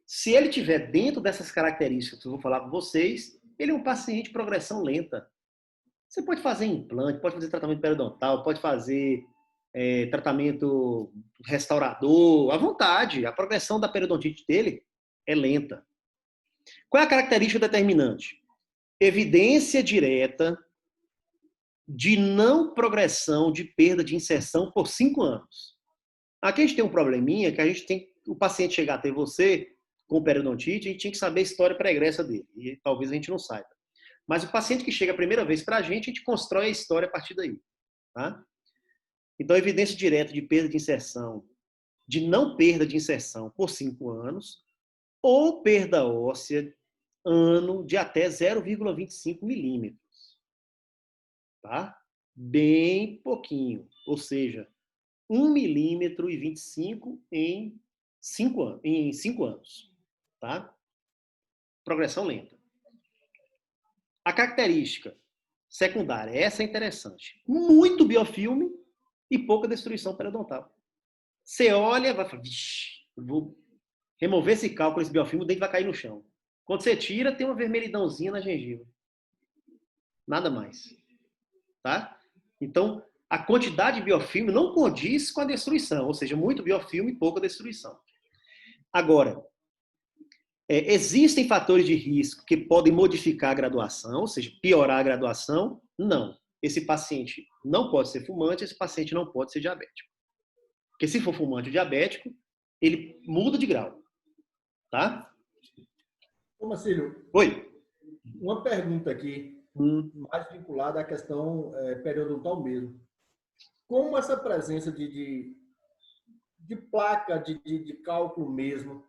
se ele estiver dentro dessas características que eu vou falar para vocês, ele é um paciente de progressão lenta. Você pode fazer implante, pode fazer tratamento periodontal, pode fazer tratamento restaurador, à vontade. A progressão da periodontite dele é lenta. Qual é a característica determinante? Evidência direta de não progressão de perda de inserção por 5 anos. Aqui a gente tem um probleminha que o paciente chegar até você com periodontite, a gente tinha que saber a história pregressa dele. E talvez a gente não saiba. Mas o paciente que chega a primeira vez para a gente constrói a história a partir daí. Tá? Então, evidência direta de perda de inserção, de não perda de inserção por 5 anos, ou perda óssea ano de até 0,25 milímetros. Tá? Bem pouquinho. Ou seja, 1,25 milímetro em 5 anos. Tá? Progressão lenta. A característica secundária, essa é interessante. Muito biofilme e pouca destruição periodontal. Você olha, vai falar, vixe, vou remover esse cálculo, esse biofilme, o dente vai cair no chão. Quando você tira, tem uma vermelhidãozinha na gengiva. Nada mais. Tá? Então, a quantidade de biofilme não condiz com a destruição, ou seja, muito biofilme e pouca destruição. Agora, existem fatores de risco que podem modificar a graduação, ou seja, piorar a graduação? Não. Esse paciente não pode ser fumante, esse paciente não pode ser diabético. Porque se for fumante ou diabético, ele muda de grau. Tá? Ô, Marcílio. Oi. Uma pergunta aqui, mais vinculada à questão periodontal mesmo. Como essa presença de placa, de cálculo mesmo,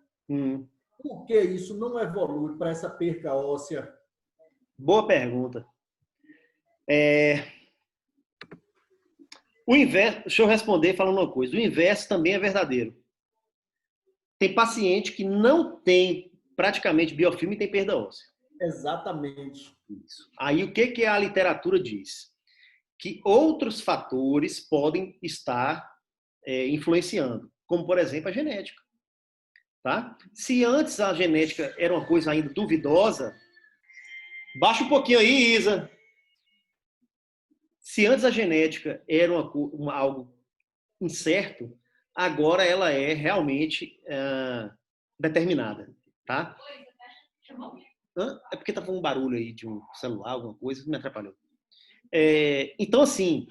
por que isso não evolui para essa perca óssea? Boa pergunta. O inverso, deixa eu responder falando uma coisa. O inverso também é verdadeiro. Tem paciente que não tem praticamente biofilme e tem perda óssea. Exatamente. Isso. Aí o que a literatura diz? Que outros fatores podem estar influenciando, como por exemplo a genética. Tá? Se antes a genética era uma coisa ainda duvidosa, baixa um pouquinho aí, Isa. Se antes a genética era algo incerto, agora ela é realmente determinada. Tá? É porque estava um barulho aí de um celular, alguma coisa que me atrapalhou. Então, assim,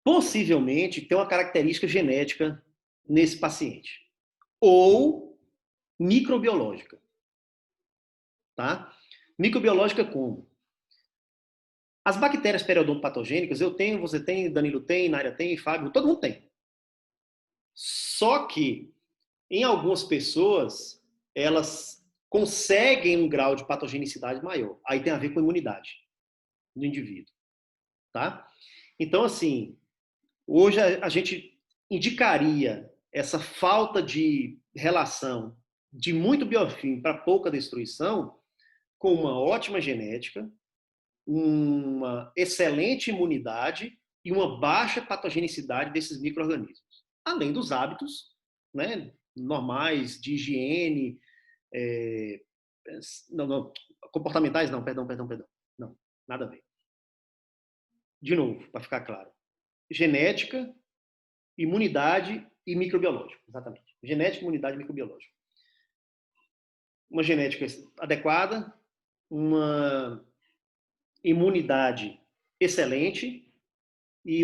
possivelmente tem uma característica genética nesse paciente. Ou microbiológica. Tá? Microbiológica como? As bactérias periodontopatogênicas, eu tenho, você tem, Danilo tem, Nária tem, Fábio, todo mundo tem. Só que, em algumas pessoas, elas conseguem um grau de patogenicidade maior. Aí tem a ver com a imunidade do indivíduo. Tá? Então, assim, hoje a gente indicaria essa falta de relação de muito biofilme para pouca destruição com uma ótima genética, uma excelente imunidade e uma baixa patogenicidade desses micro-organismos. Além dos hábitos, né, normais de higiene, comportamentais não, perdão. Não, nada a ver. De novo, para ficar claro. Genética, imunidade e microbiológico. Exatamente. Genética, imunidade e microbiológico. Uma genética adequada, uma imunidade excelente e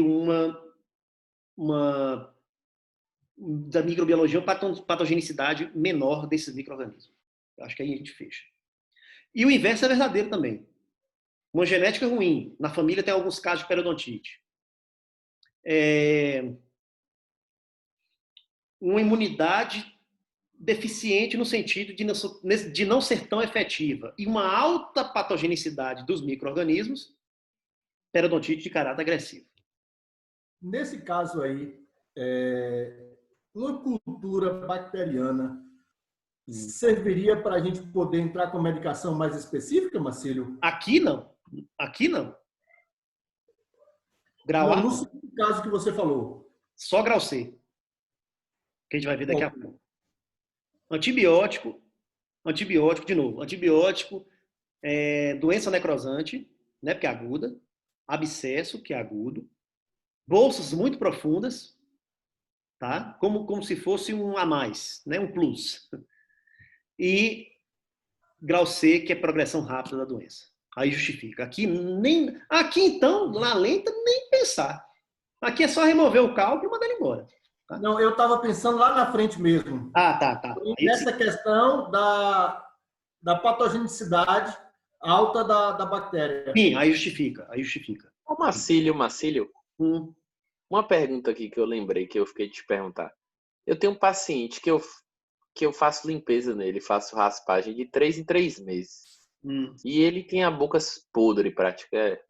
da microbiologia, uma patogenicidade menor desses micro-organismos. Acho que aí a gente fecha. E o inverso é verdadeiro também. Uma genética ruim, na família tem alguns casos de periodontite. Uma imunidade deficiente no sentido de não ser tão efetiva e uma alta patogenicidade dos micro-organismos, periodontite de caráter agressivo. Nesse caso aí, uma cultura bacteriana serviria para a gente poder entrar com medicação mais específica, Marcílio? Aqui não. Grau A? No segundo caso que você falou. Só grau C. Que a gente vai ver daqui a pouco. Antibiótico, de novo. Antibiótico, doença necrosante, né, porque é aguda. Abscesso, que é agudo. Bolsas muito profundas, tá? Como se fosse um a mais, né, um plus. E grau C, que é progressão rápida da doença. Aí justifica. Aqui, então, na lenta, nem pensar. Aqui é só remover o cálculo e mandar ele embora. Tá? Não, eu estava pensando lá na frente mesmo. Tá. Nessa questão da patogenicidade alta da bactéria. Sim, aí justifica. Ô, Marcílio. Uma pergunta aqui que eu lembrei, que eu fiquei de te perguntar. Eu tenho um paciente que eu faço limpeza nele, faço raspagem de 3 em 3 meses. E ele tem a boca podre,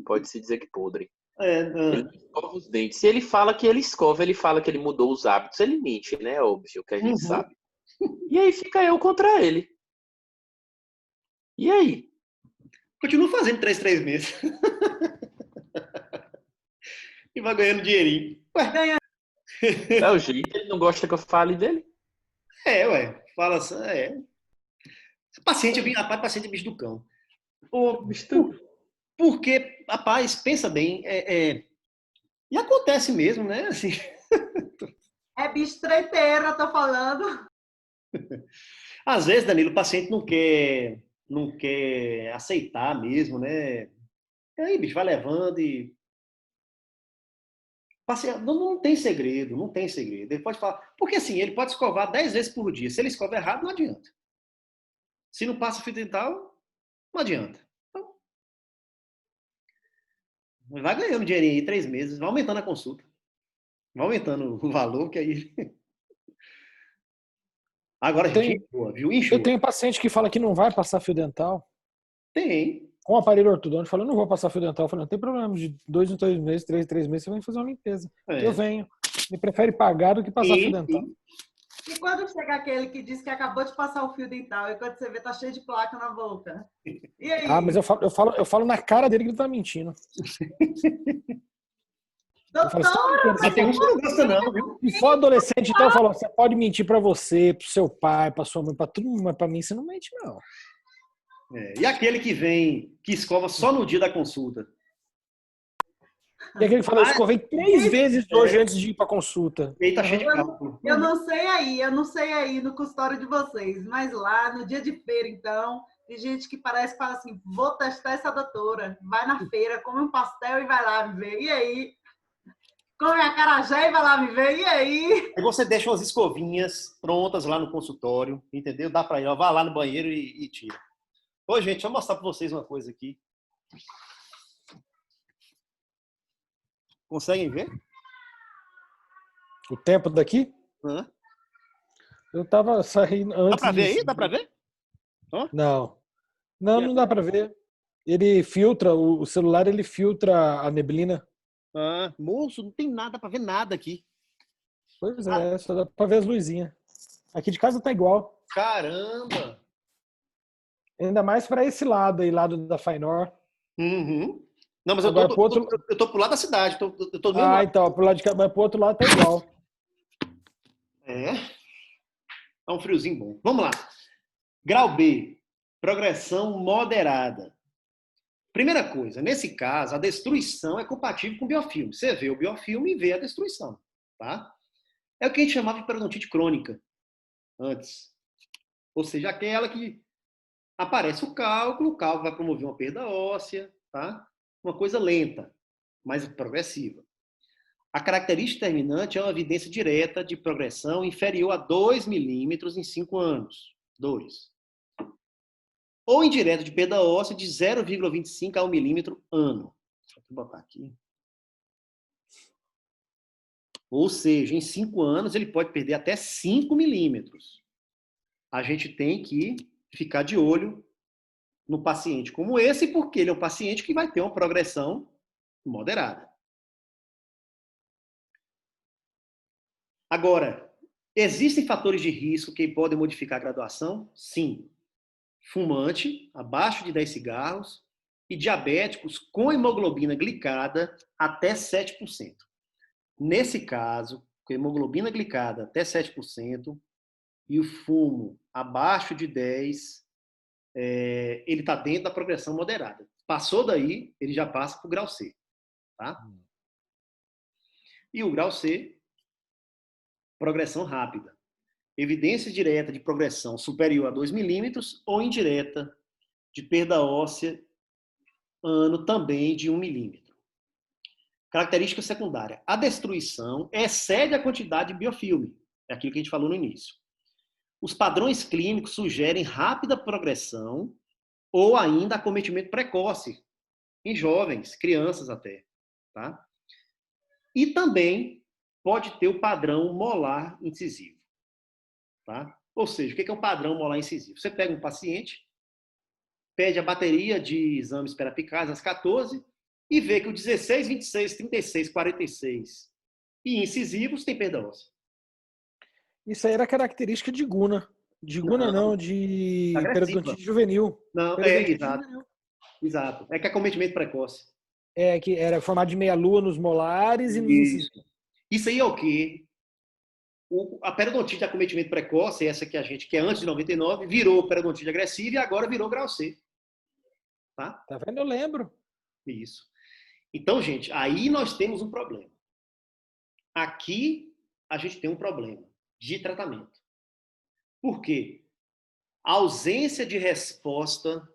pode-se dizer que podre. Ele não escova os dentes. Se ele fala que ele escova, ele fala que ele mudou os hábitos, ele mente, né? Óbvio, que a gente sabe. E aí fica eu contra ele. E aí? Continua fazendo 3 meses. E vai ganhando dinheirinho. Ué. É o jeito, ele não gosta que eu fale dele? Ué. Fala assim, Paciente é bicho do cão. Porque, rapaz, pensa bem, e acontece mesmo, né? Assim. É bicho treiteiro, eu tô falando. Às vezes, Danilo, o paciente não quer aceitar mesmo, né? E aí, bicho, vai levando e... Não tem segredo, não tem segredo. Ele pode falar... Porque assim, ele pode escovar 10 vezes por dia. Se ele escova errado, não adianta. Se não passa fio dental, não adianta. Então, vai ganhando dinheirinho aí 3 meses, vai aumentando a consulta. Vai aumentando o valor, que aí... Agora, gente, boa, viu? Enxuga. Eu tenho paciente que fala que não vai passar fio dental. Tem. Com o aparelho ortodôntico, fala, eu não vou passar fio dental. Eu falo, não tem problema, de 2 em 2 meses, 3 em 3 meses, você vai fazer uma limpeza. Eu venho. Ele prefere pagar do que passar fio dental. E quando chega aquele que diz que acabou de passar o fio dental, e quando você vê, tá cheio de placa na boca. E aí? Ah, mas eu falo na cara dele que ele tá mentindo. Doutora, mas tem uns que não gostam não, viu? Se for adolescente, então eu falo, você pode mentir pra você, pro seu pai, pra sua mãe, pra todo mundo, mas pra mim você não mente, não. E aquele que escova só no dia da consulta? E aquele que fala, eu escovei 3 vezes hoje antes de ir pra consulta. E aí tá cheio de cálculo. Eu não sei aí no consultório de vocês, mas lá no dia de feira, então, tem gente que parece que fala assim, vou testar essa doutora. Vai na feira, come um pastel e vai lá me ver. E aí? Come acarajé e vai lá me ver. E aí? Aí você deixa umas escovinhas prontas lá no consultório, entendeu? Dá pra ir, vai lá no banheiro e tira. Ô, gente, deixa eu mostrar pra vocês uma coisa aqui. Conseguem ver? O tempo daqui? Eu tava saindo antes. Dá pra ver aí? Dá pra ver? Não. Não dá pra ver. Ele filtra, o celular ele filtra a neblina. Moço, não tem nada pra ver nada aqui. Pois é, só dá pra ver as luzinhas. Aqui de casa tá igual. Caramba! Ainda mais pra esse lado aí, lado da Fainor. Não, mas agora, eu tô pro lado da cidade. Eu tô do mesmo lado. Então, pro lado de cá, mas pro outro lado tá igual. Tá um friozinho bom. Vamos lá. Grau B, progressão moderada. Primeira coisa, nesse caso, a destruição é compatível com o biofilme. Você vê o biofilme e vê a destruição, tá? É o que a gente chamava de periodontite crônica antes. Ou seja, aquela que aparece o cálculo vai promover uma perda óssea, tá? Uma coisa lenta, mas progressiva. A característica determinante é uma evidência direta de progressão inferior a 2 milímetros em 5 anos. 2. Ou indireta de perda óssea de 0,25 a 1 milímetro ano. Deixa eu botar aqui. Ou seja, em 5 anos ele pode perder até 5 milímetros. A gente tem que ficar de olho no paciente como esse, porque ele é um paciente que vai ter uma progressão moderada. Agora, existem fatores de risco que podem modificar a graduação? Sim. Fumante, abaixo de 10 cigarros, e diabéticos com hemoglobina glicada até 7%. Nesse caso, com hemoglobina glicada até 7% e o fumo abaixo de 10%, ele está dentro da progressão moderada. Passou daí, ele já passa para o grau C. Tá? E o grau C, progressão rápida. Evidência direta de progressão superior a 2 milímetros ou indireta de perda óssea ano também de 1 milímetro. Característica secundária. A destruição excede a quantidade de biofilme. É aquilo que a gente falou no início. Os padrões clínicos sugerem rápida progressão ou ainda acometimento precoce em jovens, crianças até. Tá? E também pode ter o padrão molar incisivo. Tá? Ou seja, o que é o padrão molar incisivo? Você pega um paciente, pede a bateria de exames perapicais às 14 e vê que o 16, 26, 36, 46 e incisivos tem perda óssea. Isso aí era característica de Guna. De Guna não, de periodontite juvenil. Não, exato. Juvenil. Exato. É que é acometimento precoce. É, que era formado de meia-lua nos molares e nos incisivos. Isso aí é o quê? A periodontite de acometimento precoce, essa que a gente, que é antes de 99, virou periodontite agressiva e agora virou grau C. Tá vendo? Eu lembro. Isso. Então, gente, aí nós temos um problema. Aqui a gente tem um problema de tratamento. Por quê? A ausência de resposta,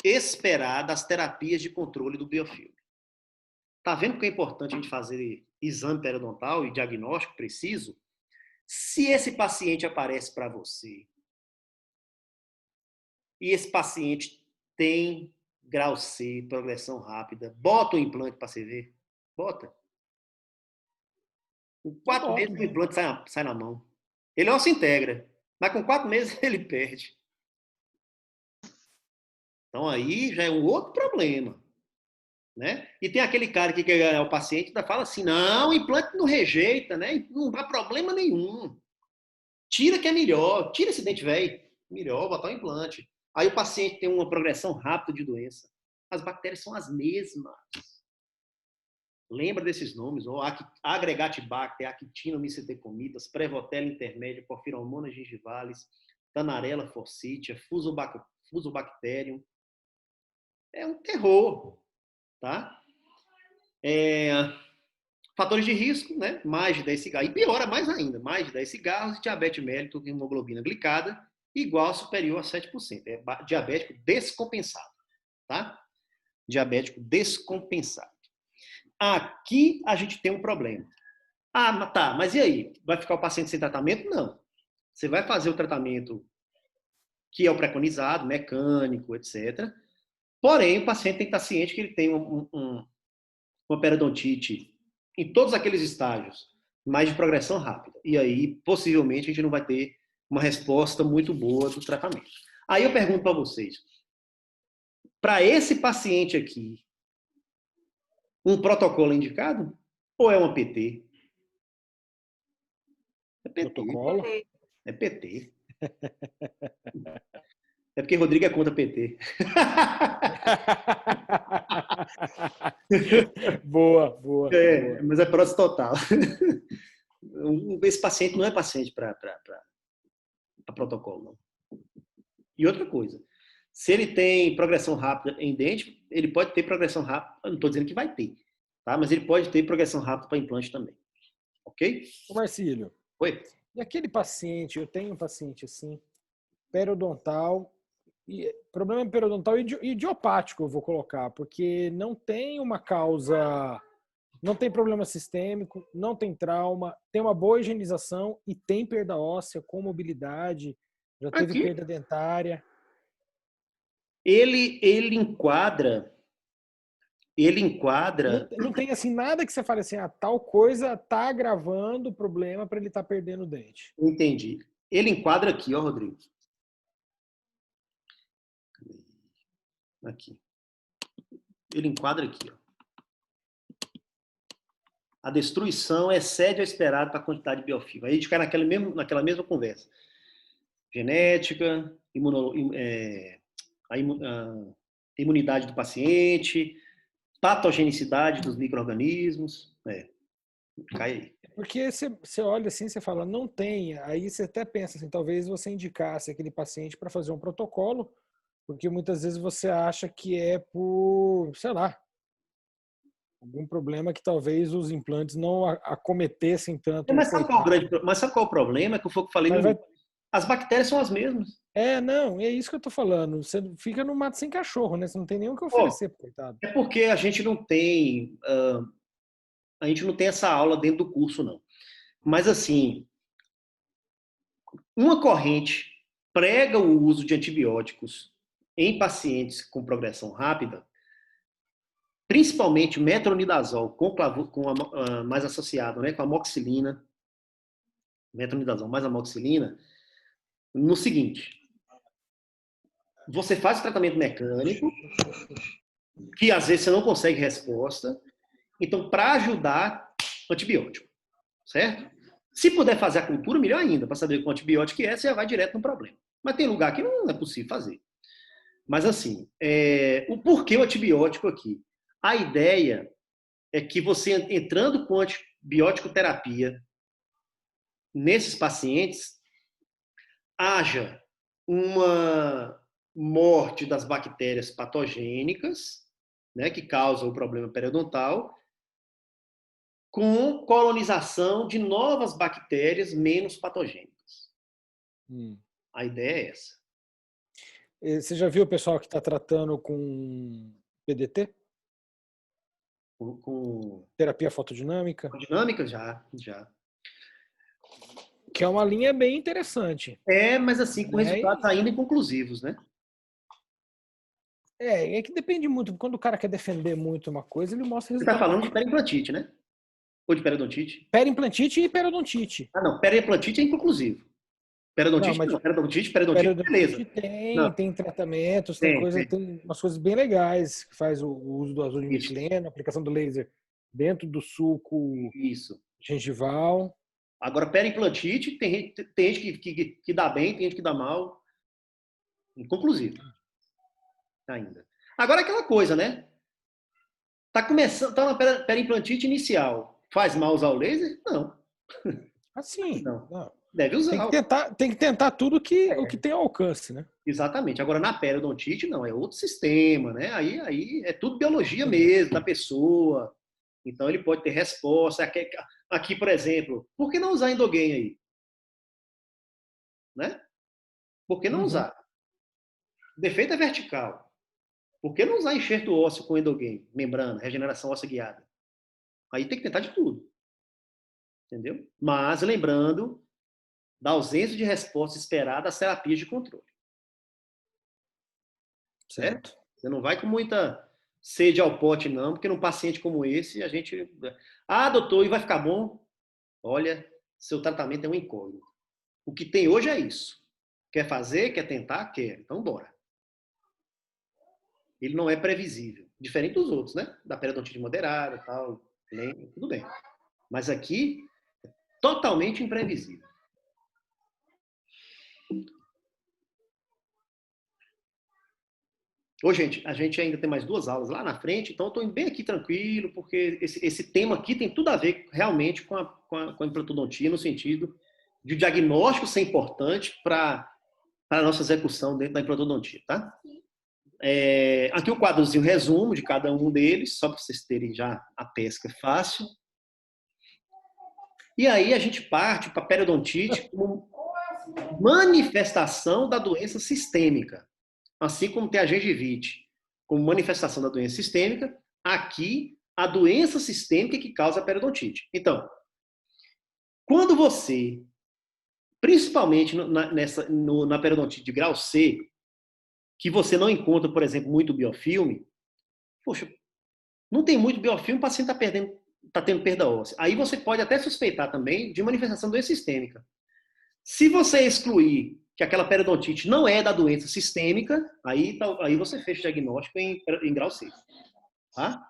esperada às terapias de controle do biofilme. Tá vendo que é importante a gente fazer exame periodontal e diagnóstico preciso? Se esse paciente aparece para você e esse paciente tem grau C, progressão rápida, bota o implante para você ver. Bota. Com 4 meses o implante sai na mão. Ele não se integra, mas com 4 meses ele perde. Então aí já é um outro problema. Né? E tem aquele cara que quer ganhar o paciente e fala assim, não, o implante não rejeita, né? Não dá problema nenhum. Tira que é melhor, tira esse dente velho, melhor botar um implante. Aí o paciente tem uma progressão rápida de doença. As bactérias são as mesmas. Lembra desses nomes? Agregatibacter, Actinomycetocomidas, Prevotella intermédia, Porphyromonas gingivalis, Tanarella forsythia, Fusobacterium. É um terror. Tá? Fatores de risco, né? Mais de 10 cigarros. E piora mais ainda, mais de 10 cigarros e diabetes mellitus com hemoglobina glicada igual ou superior a 7%. É diabético descompensado. Tá? Diabético descompensado. Aqui a gente tem um problema. Ah, tá, mas e aí? Vai ficar o paciente sem tratamento? Não. Você vai fazer o tratamento que é o preconizado, mecânico, etc. Porém, o paciente tem que estar ciente que ele tem uma periodontite em todos aqueles estágios, mas de progressão rápida. E aí, possivelmente, a gente não vai ter uma resposta muito boa do tratamento. Aí eu pergunto para vocês, para esse paciente aqui, um protocolo indicado ou é uma PT? É PT. Protocolo? É PT. É porque Rodrigo é contra PT. Boa. Mas é prótese total. Esse paciente não é paciente para protocolo, não. E outra coisa, se ele tem progressão rápida em dente, ele pode ter progressão rápida, eu não estou dizendo que vai ter, tá? Mas ele pode ter progressão rápida para implante também. Ok? Ô Marcílio. Oi. E aquele paciente, eu tenho um paciente assim, periodontal, problema periodontal e idiopático eu vou colocar, porque não tem uma causa, não tem problema sistêmico, não tem trauma, tem uma boa higienização e tem perda óssea com mobilidade, já teve perda dentária. Ele enquadra. Não tem assim nada que você fale assim, tal coisa tá agravando o problema para ele estar perdendo o dente. Entendi. Ele enquadra aqui, ó, Rodrigo. Aqui. Ele enquadra aqui, ó. A destruição excede o esperado para a quantidade de biofilm. Aí a gente cai naquela mesma conversa. Genética, a imunidade do paciente, patogenicidade dos micro-organismos. Cai aí. Porque você olha assim, você fala, não tem. Aí você até pensa assim, talvez você indicasse aquele paciente para fazer um protocolo, porque muitas vezes você acha que é por, sei lá, algum problema que talvez os implantes não acometessem tanto. Mas sabe qual é o problema? Que foi o que eu falei. As bactérias são as mesmas. Não, é isso que eu tô falando. Você fica no mato sem cachorro, né? Você não tem nem o que oferecer, coitado. É porque a gente não tem essa aula dentro do curso, não. Mas, assim, uma corrente prega o uso de antibióticos em pacientes com progressão rápida principalmente metronidazol mais associado, né, com amoxicilina, metronidazol mais amoxicilina, no seguinte: você faz o tratamento mecânico, que às vezes você não consegue resposta, então para ajudar, antibiótico, certo? Se puder fazer a cultura, melhor ainda, para saber qual antibiótico é, você já vai direto no problema. Mas tem lugar que não é possível fazer. Mas assim, o porquê o antibiótico aqui? A ideia é que você, entrando com antibiótico terapia nesses pacientes, haja uma morte das bactérias patogênicas, né, que causam o problema periodontal, com colonização de novas bactérias menos patogênicas. A ideia é essa. Você já viu o pessoal que está tratando com PDT? Com terapia fotodinâmica? Dinâmica, já. Que é uma linha bem interessante. Mas assim, com resultados ainda inconclusivos, né? É que depende muito. Quando o cara quer defender muito uma coisa, ele mostra Você resultado. está falando de periimplantite, né? Ou de periodontite? Periimplantite e periodontite. Ah, não. Periimplantite é inconclusivo. Periodontite não. Periodonte, beleza. Tem tratamentos, tem umas coisas bem legais, que faz o uso do azul de metileno, a aplicação do laser dentro do suco gengival. Agora, periimplantite, tem gente que dá bem, tem gente que dá mal. Inconclusivo. Ainda. Agora, aquela coisa, né? Tá na periimplantite inicial. Faz mal usar o laser? Não. Assim, não. Deve usar. Tem que tentar tudo o que tem ao alcance, né? Exatamente. Agora, na periodontite, não. É outro sistema, né? Aí é tudo biologia mesmo, da pessoa. Então, ele pode ter resposta. Aqui, por exemplo, por que não usar endogain aí? Né? Por que não usar? O defeito é vertical. Por que não usar enxerto ósseo com endogain? Membrana, regeneração óssea guiada. Aí tem que tentar de tudo. Entendeu? Mas, lembrando da ausência de resposta esperada às terapias de controle. Certo? Você não vai com muita sede ao pote, não, porque num paciente como esse, a gente... Ah, doutor, e vai ficar bom? Olha, seu tratamento é um incógnito. O que tem hoje é isso. Quer fazer? Quer tentar? Quer. Então, bora. Ele não é previsível. Diferente dos outros, né? Da periodontite moderada e tal. Tudo bem. Mas aqui, é totalmente imprevisível. Ô, gente, a gente ainda tem mais 2 aulas lá na frente, então eu estou bem aqui tranquilo, porque esse tema aqui tem tudo a ver realmente com a implantodontia, no sentido de o diagnóstico ser importante para a nossa execução dentro da implantodontia, tá? Aqui o quadrozinho resumo de cada um deles, só para vocês terem já a pesca fácil. E aí a gente parte para a periodontite como manifestação da doença sistêmica. Assim como tem a gengivite como manifestação da doença sistêmica, aqui a doença sistêmica que causa a periodontite. Então, quando você, principalmente na periodontite de grau C, que você não encontra, por exemplo, muito biofilme, poxa, não tem muito biofilme, o paciente está tendo perda óssea. Aí você pode até suspeitar também de manifestação da doença sistêmica. Se você excluir que aquela periodontite não é da doença sistêmica, aí você fecha o diagnóstico em grau C. Tá?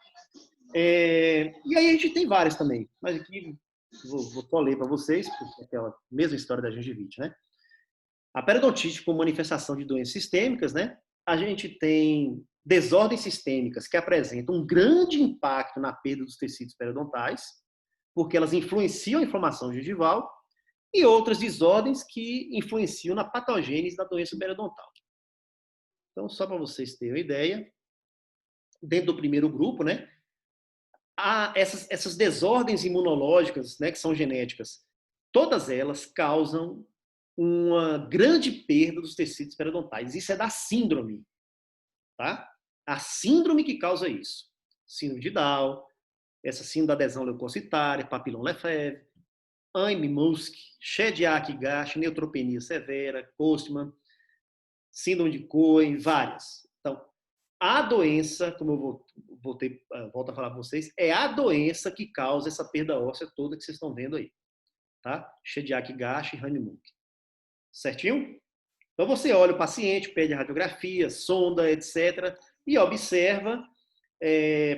E aí a gente tem várias também, mas aqui vou só ler para vocês, porque é aquela mesma história da gengivite, né? A periodontite com manifestação de doenças sistêmicas, né? A gente tem desordens sistêmicas que apresentam um grande impacto na perda dos tecidos periodontais, porque elas influenciam a inflamação gengival, e outras desordens que influenciam na patogênese da doença periodontal. Então, só para vocês terem uma ideia, dentro do primeiro grupo, né, essas desordens imunológicas, né, que são genéticas, todas elas causam uma grande perda dos tecidos periodontais. Isso é da síndrome, tá? A síndrome que causa isso. Síndrome de Down, essa síndrome da adesão leucocitária, Papillon-Lefebvre, Ame-Musk, Shediac-Gash, neutropenia severa, Postman, síndrome de Cohen, várias. Então, A doença, como eu volto a falar para vocês, é a doença que causa essa perda óssea toda que vocês estão vendo aí. Tá? Shediac-Gash e Honeymoon. Certinho? Então você olha o paciente, pede a radiografia, sonda, etc. E observa,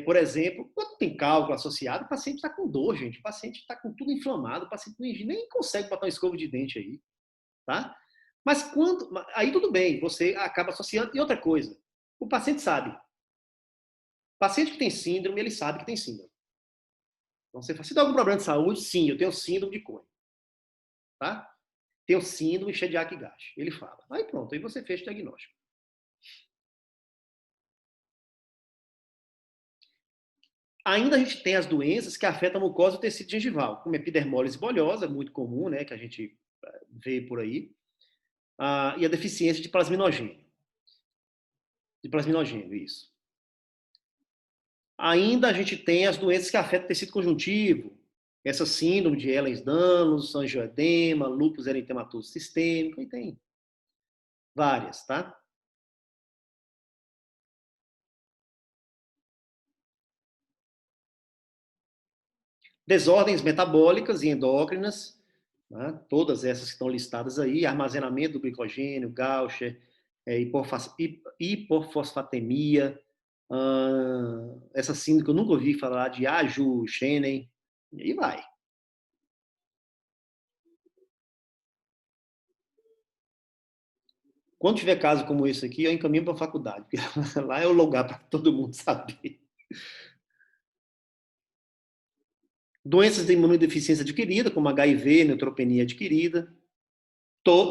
por exemplo, quando tem cálculo associado, o paciente está com dor, gente. O paciente está com tudo inflamado, o paciente nem consegue botar uma escova de dente aí. Tá? Mas aí tudo bem, você acaba associando. E outra coisa, o paciente sabe. O paciente que tem síndrome, ele sabe que tem síndrome. Então você fala, se tem algum problema de saúde? Sim, eu tenho síndrome de Crohn. Tá? Tenho síndrome Shediac-Gash. Ele fala. Aí pronto, aí você fez o diagnóstico. Ainda a gente tem as doenças que afetam a mucosa do tecido gengival, como epidermólise bolhosa, muito comum, né, que a gente vê por aí, e a deficiência de plasminogênio. Isso. Ainda a gente tem as doenças que afetam o tecido conjuntivo, essa síndrome de Ehlers-Danlos, angioedema, lúpus eritematoso sistêmico, e tem várias, tá? Desordens metabólicas e endócrinas, né? Todas essas que estão listadas aí, armazenamento do glicogênio, Gaucher, hipofosfatemia, essa síndrome que eu nunca ouvi falar de Aju, Schenen, e aí vai. Quando tiver caso como esse aqui, eu encaminho para a faculdade, porque lá é o lugar para todo mundo saber. Doenças de imunodeficiência adquirida, como HIV, neutropenia adquirida.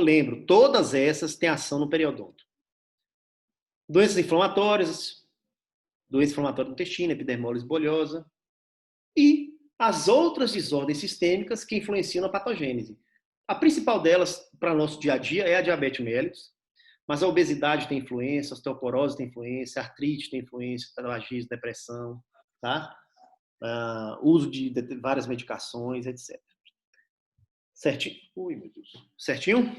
Lembro, todas essas têm ação no periodonto. Doenças inflamatórias, doença inflamatória do intestino, epidermólise bolhosa. E as outras desordens sistêmicas que influenciam na patogênese. A principal delas, para o nosso dia a dia, é a diabetes mellitus, mas a obesidade tem influência, a osteoporose tem influência, a artrite tem influência, tabagismo, depressão, tá? Uso de várias medicações, etc. Certinho? Ui, meu Deus. Certinho?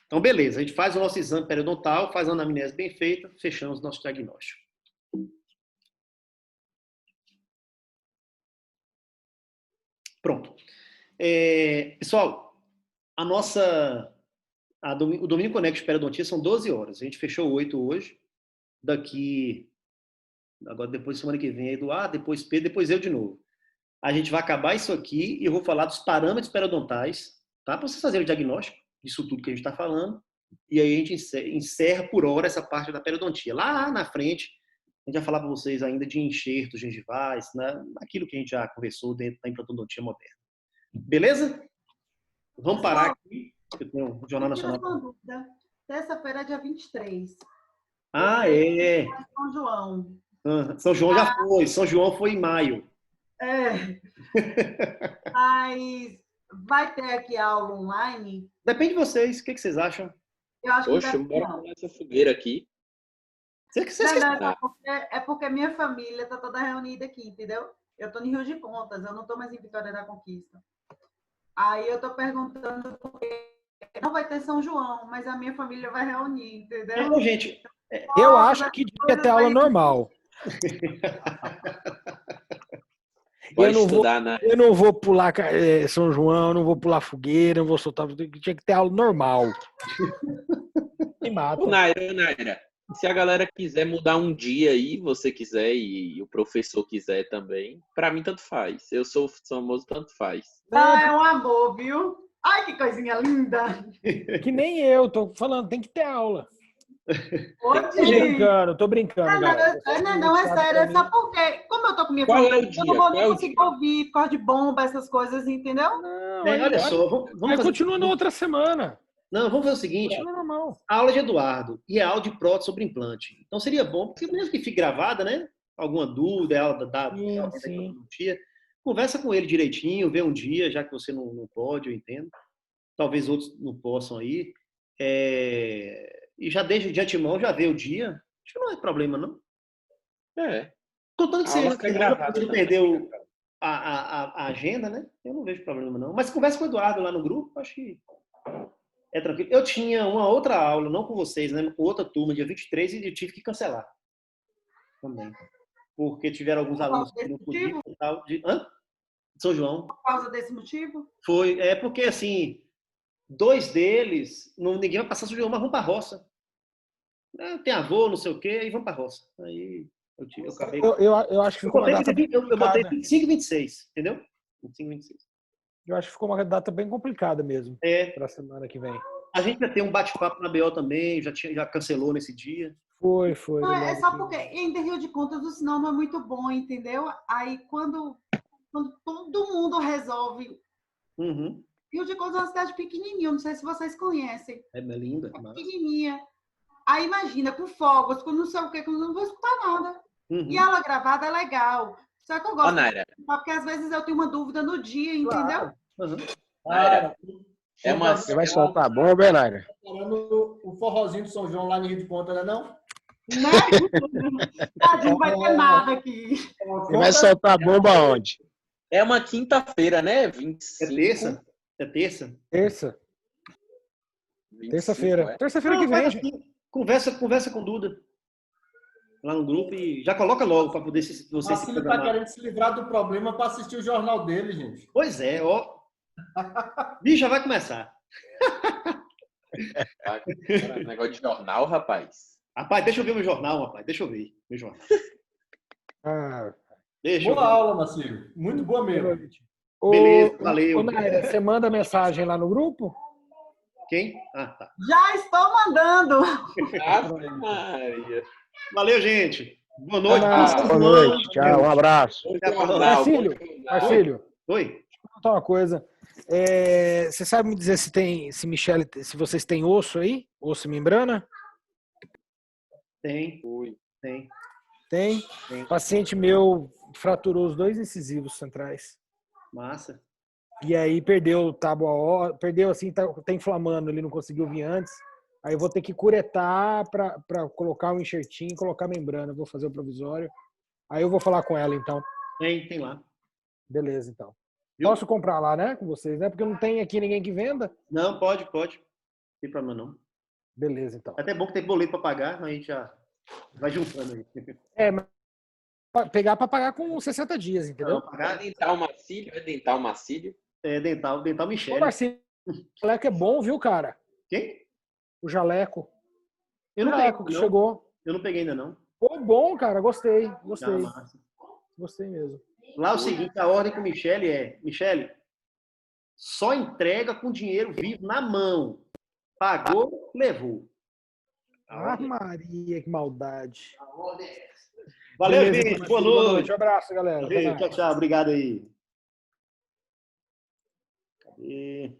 Então, beleza. A gente faz o nosso exame periodontal, faz a anamnese bem feita, fechamos o nosso diagnóstico. Pronto. Pessoal, o Domínio Connect de Periodontia são 12 horas. A gente fechou 8 hoje. Agora depois, semana que vem, Eduardo, depois Pedro, depois eu de novo. A gente vai acabar isso aqui e eu vou falar dos parâmetros periodontais, tá? Para vocês fazerem o diagnóstico disso tudo que a gente está falando. E aí a gente encerra por hora essa parte da periodontia. Lá na frente, a gente vai falar para vocês ainda de enxertos gengivais, né? Aquilo que a gente já conversou dentro da implantodontia moderna. Beleza? Vamos parar aqui. Eu tenho um Jornal Nacional. Terça-feira é dia 23. É. São João. São João já foi. São João foi em maio. Mas vai ter aqui aula online? Depende de vocês. O que vocês acham? Eu acho que bora pular essa fogueira aqui. É porque minha família está toda reunida aqui, entendeu? Eu estou em Rio de Contas, eu não estou mais em Vitória da Conquista. Aí eu estou perguntando porque não vai ter São João, mas a minha família vai reunir, entendeu? Gente, eu acho que devia ter aula normal. Eu não vou pular São João, não vou pular fogueira, não vou soltar. Tinha que ter aula normal. Me mata. Naira, se a galera quiser mudar um dia aí, você quiser e o professor quiser também, pra mim tanto faz. Eu sou famoso, tanto faz. É um amor, viu? Ai, que coisinha linda! Que nem eu, tô falando, tem que ter aula. Tô brincando, galera. Não, é sério, sabe por quê? Como eu tô com minha família, eu não vou nem conseguir ouvir por causa de bomba, essas coisas, entendeu? Não, olha só, vamos continua na outra semana. Não, vamos fazer o seguinte, a aula de Eduardo e a aula de prótese sobre implante. Então seria bom, porque mesmo que fique gravada, né? Alguma dúvida, ela dá dia, conversa com ele direitinho, vê um dia, já que você não pode, eu entendo. Talvez outros não possam aí. E já deixa de antemão, já vê o dia. Acho que não é problema, não. Contando que você não perdeu a agenda, né? Eu não vejo problema, não. Mas conversa com o Eduardo lá no grupo, acho que é tranquilo. Eu tinha uma outra aula, não com vocês, né? Com outra turma, dia 23, e eu tive que cancelar. Também. Porque tiveram alguns alunos que não podiam e tal. São João. Por causa desse motivo? Foi. É porque, assim, 2 deles, ninguém vai passar São João, mas vão para a roça. Tem avô, não sei o quê, aí vão para a roça. Aí eu acabei. Eu acho que ficou uma data bem eu botei 25 e 26, entendeu? 25 e 26. Eu acho que ficou uma data bem complicada mesmo. Para a semana que vem. A gente já tem um bate-papo na BO também, já cancelou nesse dia. Foi. Não, é só porque em Rio de Contas o sinal não é muito bom, entendeu? Aí quando todo mundo resolve. Uhum. Rio de Contas é uma cidade pequenininha, não sei se vocês conhecem. É linda. É pequenininha. Aí imagina, com fogos, com não sei o quê, que eu não vou escutar nada. Uhum. E ela gravada é legal. Só que eu gosto, Naira, porque às vezes eu tenho uma dúvida no dia, entendeu? Uhum. Naira, Você vai soltar a bomba, Naira? O forrozinho de São João lá no Rio de Contas, não? Né? Tadinho, não vai ter nada aqui. Você vai soltar a bomba onde? é uma quinta-feira, né? 25. É terça? É terça? Terça. 25, Terça-feira. Terça-feira que Não, vem, faz gente. assim, conversa com o Duda. Lá no grupo e já coloca logo para poder você se Marcelo está programar. querendo se livrar do problema para assistir o jornal dele, gente. Pois é, ó. Bicho, já vai começar. Negócio de jornal, rapaz. Rapaz, deixa eu ver meu jornal, rapaz. Deixa eu ver meu jornal. Deixa eu Boa ver. aula, Marcelo. Muito boa mesmo. Beleza, valeu. Naira, você manda mensagem lá no grupo? Quem? Ah, tá. Já estou mandando. Ave Maria. Valeu, gente. Boa noite. Boa noite. Tchau, um abraço. Marcílio, Oi. deixa eu contar uma coisa. Você sabe me dizer se vocês têm osso aí? Osso e membrana? Tem. Tem? Paciente meu fraturou os 2 incisivos centrais. Massa. E aí perdeu tábua, perdeu assim, tá inflamando, ele não conseguiu vir antes. Aí eu vou ter que curetar para colocar um enxertinho e colocar a membrana. Vou fazer o provisório. Aí eu vou falar com ela, então. Tem lá. Beleza, então. Viu? Posso comprar lá, né, com vocês, né? Porque não tem aqui ninguém que venda. Não, pode. Não tem problema, não. Beleza, então. Até bom que tem boleto para pagar, mas a gente já vai juntando aí. Mas pegar para pagar com 60 dias, entendeu? Não, pagar É dental macílio? É dental macílio? é dental Ô, Michele. Marcinho, o jaleco é bom, viu, cara? Quem? O jaleco. Eu não O peguei, jaleco que não. chegou. Eu não peguei ainda, não. Pô, bom, cara. Gostei. Tá, massa. Gostei mesmo. Lá o seguinte, a ordem com Michele é: Michele, só entrega com dinheiro vivo na mão. Pagou, levou. Ah, Maria, que maldade. Valeu, Beleza, gente. então, Boa Marcinho, noite. Um abraço, galera. Até mais. Tchau. Obrigado aí. Cadê?